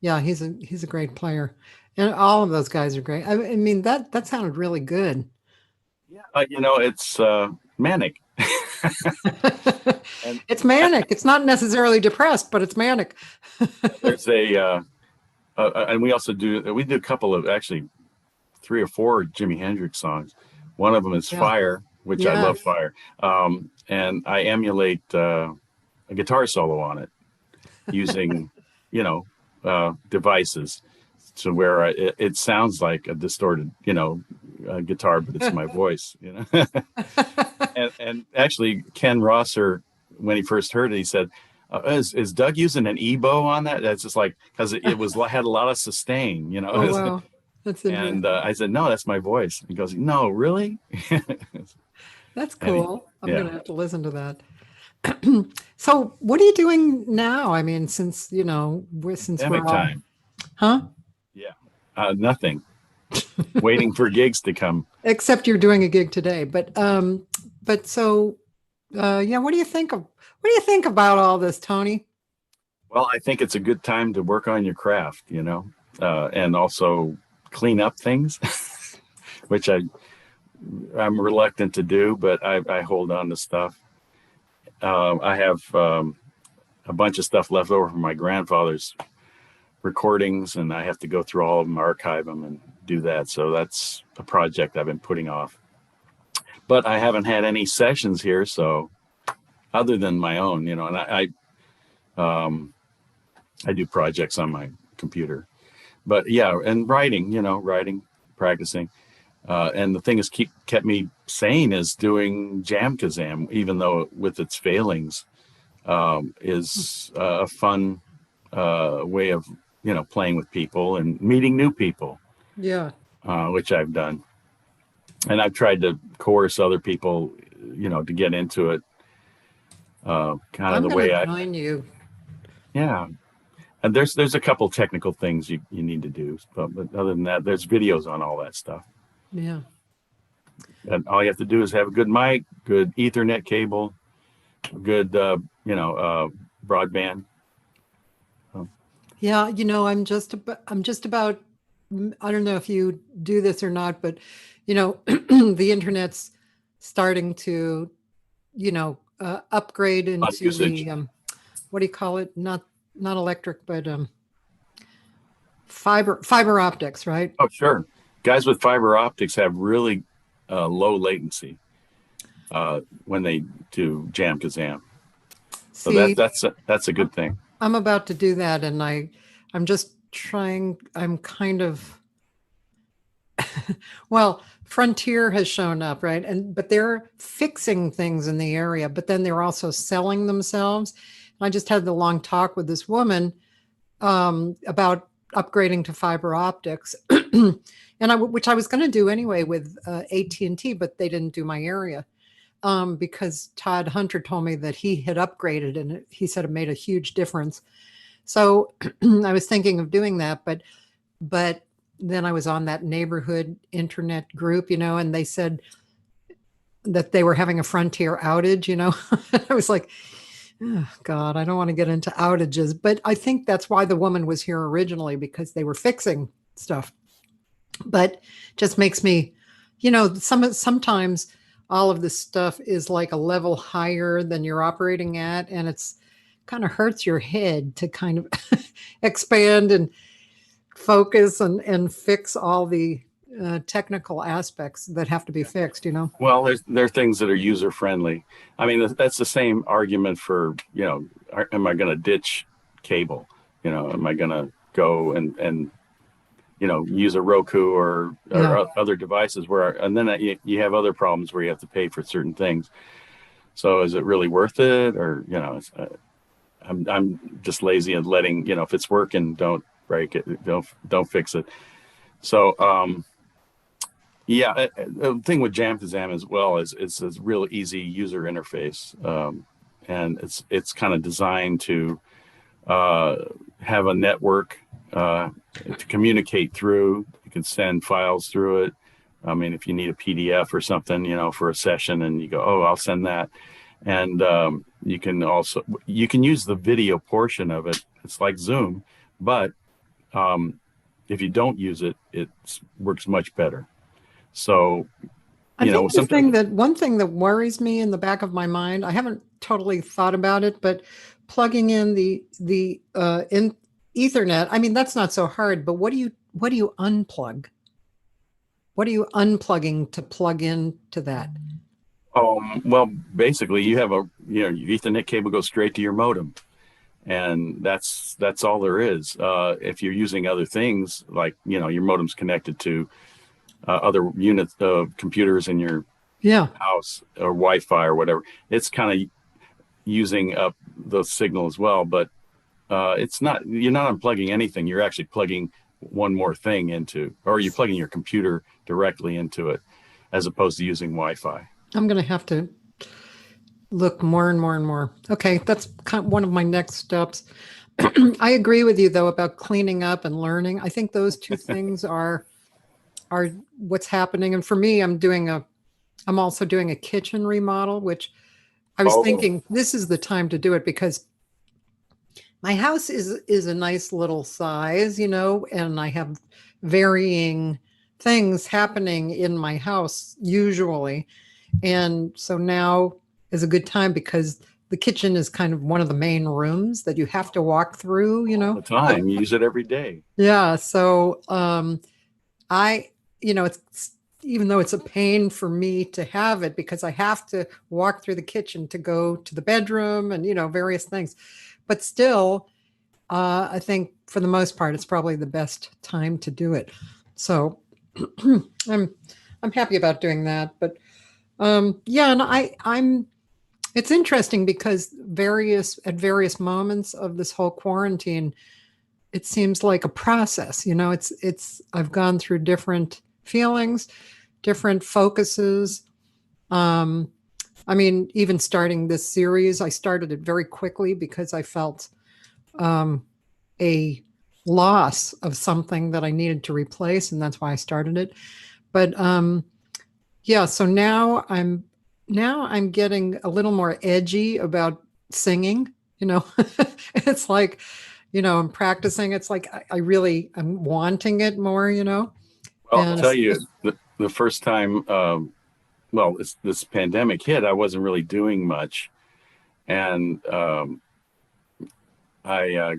Yeah, he's a great player, and all of those guys are great. I mean, that sounded really good. Yeah, you know, it's manic. It's manic. It's not necessarily depressed, but it's manic. There's and we also do a couple of, actually 3 or 4 Jimi Hendrix songs. One of them is Fire, which I love Fire. And I emulate a guitar solo on it using, devices to where it sounds like a distorted, guitar, but it's my voice, and actually Ken Rosser, when he first heard it, he said, is Doug using an EBow on that? That's just like, because it had a lot of sustain, Oh, wow. That's and I said, no, that's my voice. He goes, no, really? That's cool. I'm going to have to listen to that. So what are you doing now? I mean, since we're all... time. Huh? Yeah. Nothing. Waiting for gigs to come. Except you're doing a gig today. But so what do you think about all this, Tony? Well, I think it's a good time to work on your craft, and also clean up things, which I'm reluctant to do, but I hold on to stuff. I have a bunch of stuff left over from my grandfather's recordings, and I have to go through all of them, archive them, and do that. So that's a project I've been putting off. But I haven't had any sessions here, so other than my own, and I do projects on my computer. But yeah, and writing, practicing. And the thing that's kept me sane is doing Jam Kazam, even though with its failings, is a fun way of, playing with people and meeting new people. Yeah. Which I've done. And I've tried to coerce other people, to get into it. Kind of the way I join you. Yeah. And there's a couple technical things you need to do. But other than that, there's videos on all that stuff. Yeah. And all you have to do is have a good mic, good Ethernet cable, good, broadband. Yeah. I'm just about, I don't know if you do this or not, but, the internet's starting to, upgrade into the, what do you call it? Not electric, but fiber optics, right? Oh, sure. Guys with fiber optics have really low latency when they do Jam Kazam. So that's a good thing. I'm about to do that, and I'm just trying. I'm kind of well. Frontier has shown up, right? But they're fixing things in the area, but then they're also selling themselves. I just had the long talk with this woman about upgrading to fiber optics, which I was going to do anyway with AT&T, but they didn't do my area because Todd Hunter told me that he had upgraded, and he said it made a huge difference. So I was thinking of doing that, but then I was on that neighborhood internet group, and they said that they were having a Frontier outage, I was like, oh, God, I don't want to get into outages. But I think that's why the woman was here originally, because they were fixing stuff. But just makes me, sometimes all of this stuff is like a level higher than you're operating at. And it's kind of hurts your head to kind of expand and focus and fix all the technical aspects that have to be fixed, Well, there are things that are user friendly. I mean, that's the same argument for, am I going to ditch cable? Am I going to go and use a Roku or other devices and then you have other problems where you have to pay for certain things. So is it really worth it? Or, I'm just lazy and letting, if it's working, don't break it. Don't fix it. So, the thing with Jamkazam as well is it's a real easy user interface, and it's kind of designed to have a network to communicate through. You can send files through it. I mean, if you need a PDF or something, for a session, and you go, oh, I'll send that, and you can use the video portion of it. It's like Zoom, but if you don't use it, it works much better. So, I think one thing that worries me in the back of my mind, I haven't totally thought about it, but plugging in the in Ethernet, I mean, that's not so hard, but what do you unplug? What are you unplugging to plug into that? Well, basically you have your Ethernet cable goes straight to your modem, and that's all there is. If you're using other things, like, your modem's connected to other units of computers in your house or Wi-Fi or whatever, it's kind of using up the signal as well. But you're not unplugging anything. You're actually plugging one more thing into, or you're plugging your computer directly into it, as opposed to using Wi-Fi. I'm going to have to look more and more and more. Okay, that's one of my next steps. I agree with you, though, about cleaning up and learning. I think those two things are what's happening. And for me, I'm also doing a kitchen remodel, which I was thinking this is the time to do it, because my house is a nice little size, and I have varying things happening in my house usually. And so now is a good time, because the kitchen is kind of one of the main rooms that you have to walk through, all the time. You use it every day. Yeah. So it's, even though it's a pain for me to have it, because I have to walk through the kitchen to go to the bedroom and, various things, but still, I think for the most part, it's probably the best time to do it. So I'm happy about doing that, but and it's interesting because at various moments of this whole quarantine, it seems like a process, I've gone through different feelings, different focuses. I mean, even starting this series, I started it very quickly because I felt a loss of something that I needed to replace, and that's why I started it. But so now I'm getting a little more edgy about singing. It's like, I'm practicing. It's like I'm wanting it more. Well, I'll tell you, the first time, this pandemic hit, I wasn't really doing much, and I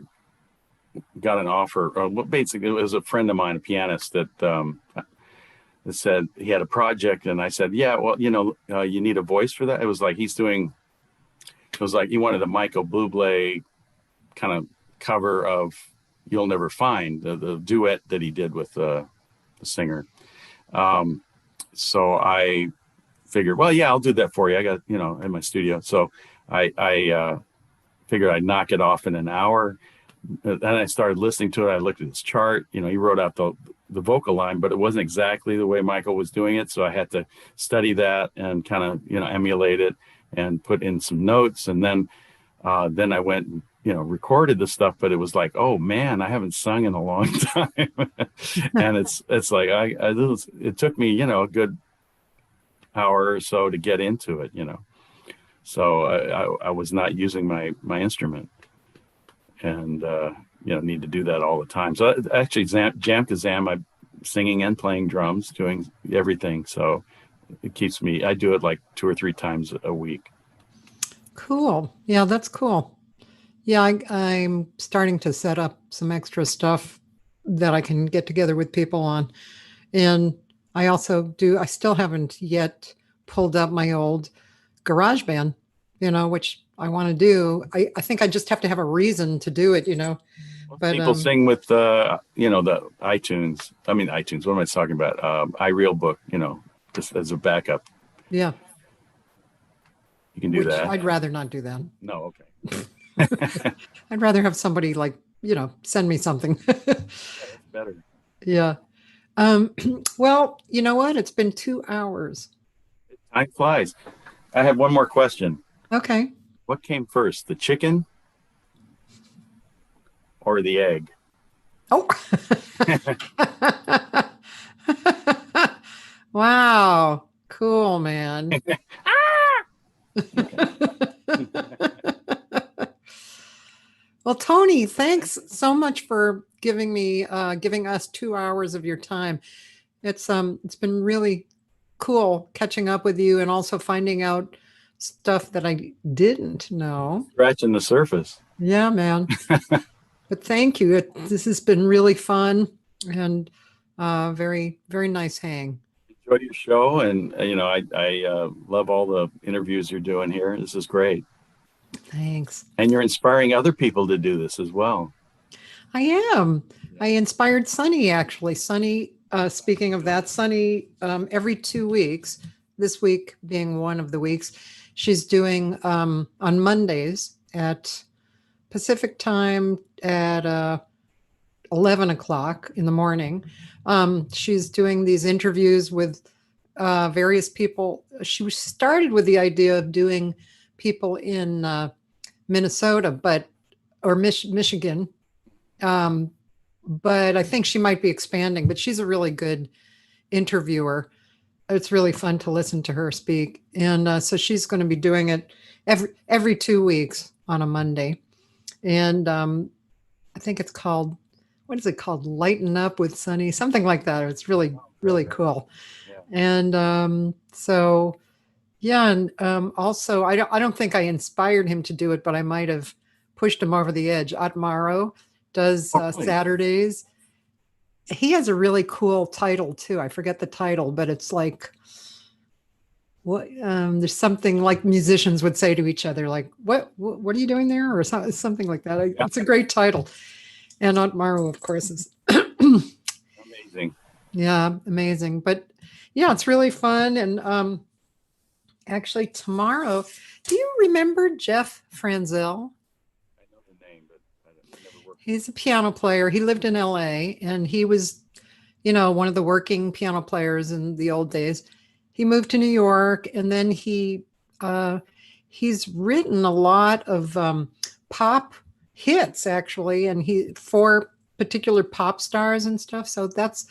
got an offer. Basically, it was a friend of mine, a pianist, that said he had a project, and I said, yeah, well, you need a voice for that. It was like he wanted a Michael Bublé kind of cover of "You'll Never Find," the duet that he did with the singer. So I figured, well, yeah, I'll do that for you. I got, in my studio. So I figured I'd knock it off in an hour, then I started listening to it. I looked at his chart. You know, he wrote out the vocal line, but it wasn't exactly the way Michael was doing it. So I had to study that and kind of, you know, emulate it and put in some notes. And then I went and, you know, recorded the stuff, but it was like, oh man, I haven't sung in a long time. And it's like, it took me, you know, a good hour or so to get into it, you know. So I was not using my instrument, and you know, need to do that all the time. So actually, Jam Kazam, I'm singing and playing drums, doing everything. So it keeps me. I do it like 2 or 3 times a week. Cool. Yeah, that's cool. Yeah, I'm starting to set up some extra stuff that I can get together with people on, and I still haven't yet pulled up my old GarageBand, you know, which I want to do. I think I just have to have a reason to do it, you know. But people sing with you know, the iTunes. What am I talking about? iReal Book, you know, just as a backup. Yeah. You can do that. I'd rather not do that. No, okay. I'd rather have somebody, like, you know, send me something. Yeah, that's better. Yeah. Well, you know what? It's been 2 hours. Time flies. I have one more question. Okay. What came first, the chicken or the egg? Oh. Wow. Cool, man. Well, Tony, thanks so much for giving us 2 hours of your time. It's been really cool catching up with you and also finding out stuff that I didn't know. Scratching the surface. Yeah, man. But thank you. This has been really fun and very, very nice hang. Enjoy your show, and you know, I love all the interviews you're doing here. This is great. Thanks. And you're inspiring other people to do this as well. I am. I inspired Sunny, actually. Sunny, speaking of that, Sunny, every 2 weeks, this week being one of the weeks, she's doing on Mondays at Pacific time at 11 o'clock in the morning. She's doing these interviews with various people. She started with the idea of doing people in Minnesota, or Michigan. But I think she might be expanding, but she's a really good interviewer. It's really fun to listen to her speak. And so she's going to be doing it every 2 weeks on a Monday. And I think it's called, what is it called? Lighten Up with Sunny, something like that. It's really, really cool. Yeah. And so, yeah. And also, I don't think I inspired him to do it, but I might have pushed him over the edge. Atmaro does Saturdays. He has a really cool title too. I forget the title, but it's like, what there's something like musicians would say to each other, like, what are you doing there? Or something like that. It's a great title. And Atmaro, of course, is amazing. Yeah, amazing. But yeah, it's really fun. And actually tomorrow, do you remember Jeff Franzel? He's a piano player. He lived in LA, and he was, you know, one of the working piano players in the old days. He moved to New York, and then he's written a lot of pop hits, actually, and for particular pop stars and stuff. So that's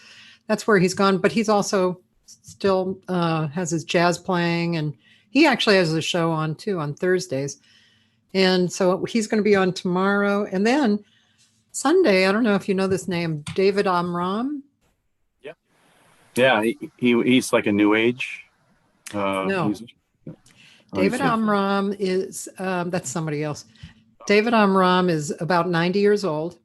where he's gone. But he's also still has his jazz playing, and he actually has a show on too on Thursdays. And so he's going to be on tomorrow, and then Sunday, I don't know if you know this name, David Amram. Yeah, he's like a new age. No, David Amram is that's somebody else. David Amram is about 90 years old.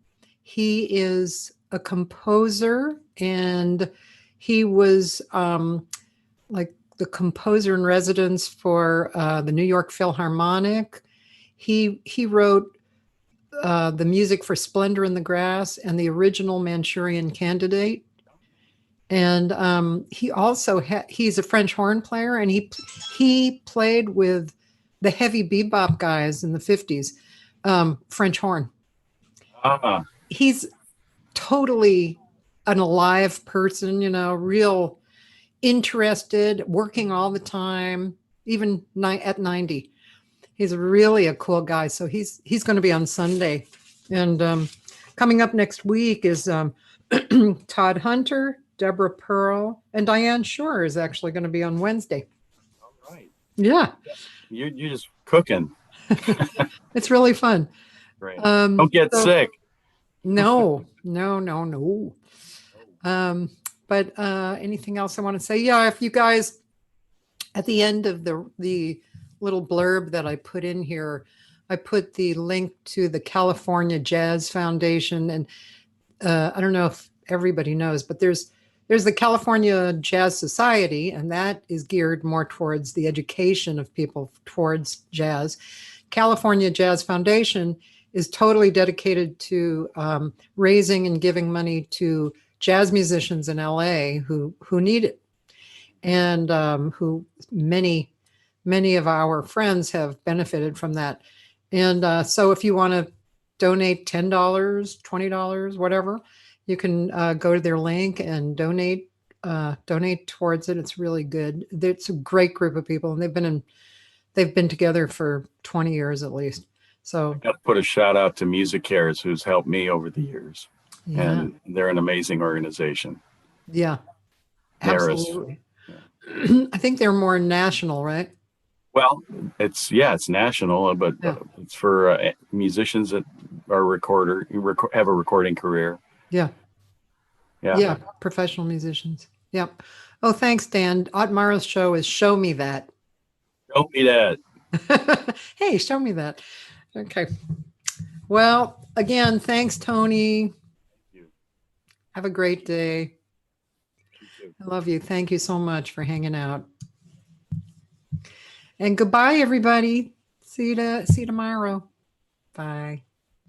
He is a composer, and he was like the composer in residence for the New York Philharmonic. He wrote the music for Splendor in the Grass and the original Manchurian Candidate. And he also he's a French horn player, and he played with the heavy bebop guys in the 50s, French horn. Ah, He's totally an alive person, real interested, working all the time, even at 90. He's really a cool guy. So he's going to be on Sunday. And coming up next week is Todd Hunter, Deborah Pearl, and Diane Shore is actually going to be on Wednesday. all right. Yeah. You're just cooking. It's really fun. Great. Don't get sick. No. But anything else I want to say? Yeah, if you guys, at the end of the little blurb that I put in here, I put the link to the California Jazz Foundation. And I don't know if everybody knows, but there's the California Jazz Society, and that is geared more towards the education of people towards jazz. California Jazz Foundation is totally dedicated to raising and giving money to jazz musicians in LA who need it, and who many of our friends have benefited from that. And so if you want to donate $10, $20, whatever, you can go to their link and donate towards it. It's really good. It's a great group of people, and they've been together for 20 years at least. So I got to put a shout out to Music Cares, who's helped me over the years. Yeah. And they're an amazing organization. Yeah, absolutely. Yeah. I think they're more national, right? Well, it's national, but it's for musicians that are have a recording career. Yeah. Yeah. Professional musicians. Yep. Oh, thanks, Dan. Otmaro's show is Show Me That. Show me that. Hey, show me that. Okay. Well, again, thanks, Tony. Thank you. Have a great day. You too. I love you. Thank you so much for hanging out. And goodbye, everybody. See you tomorrow. Bye.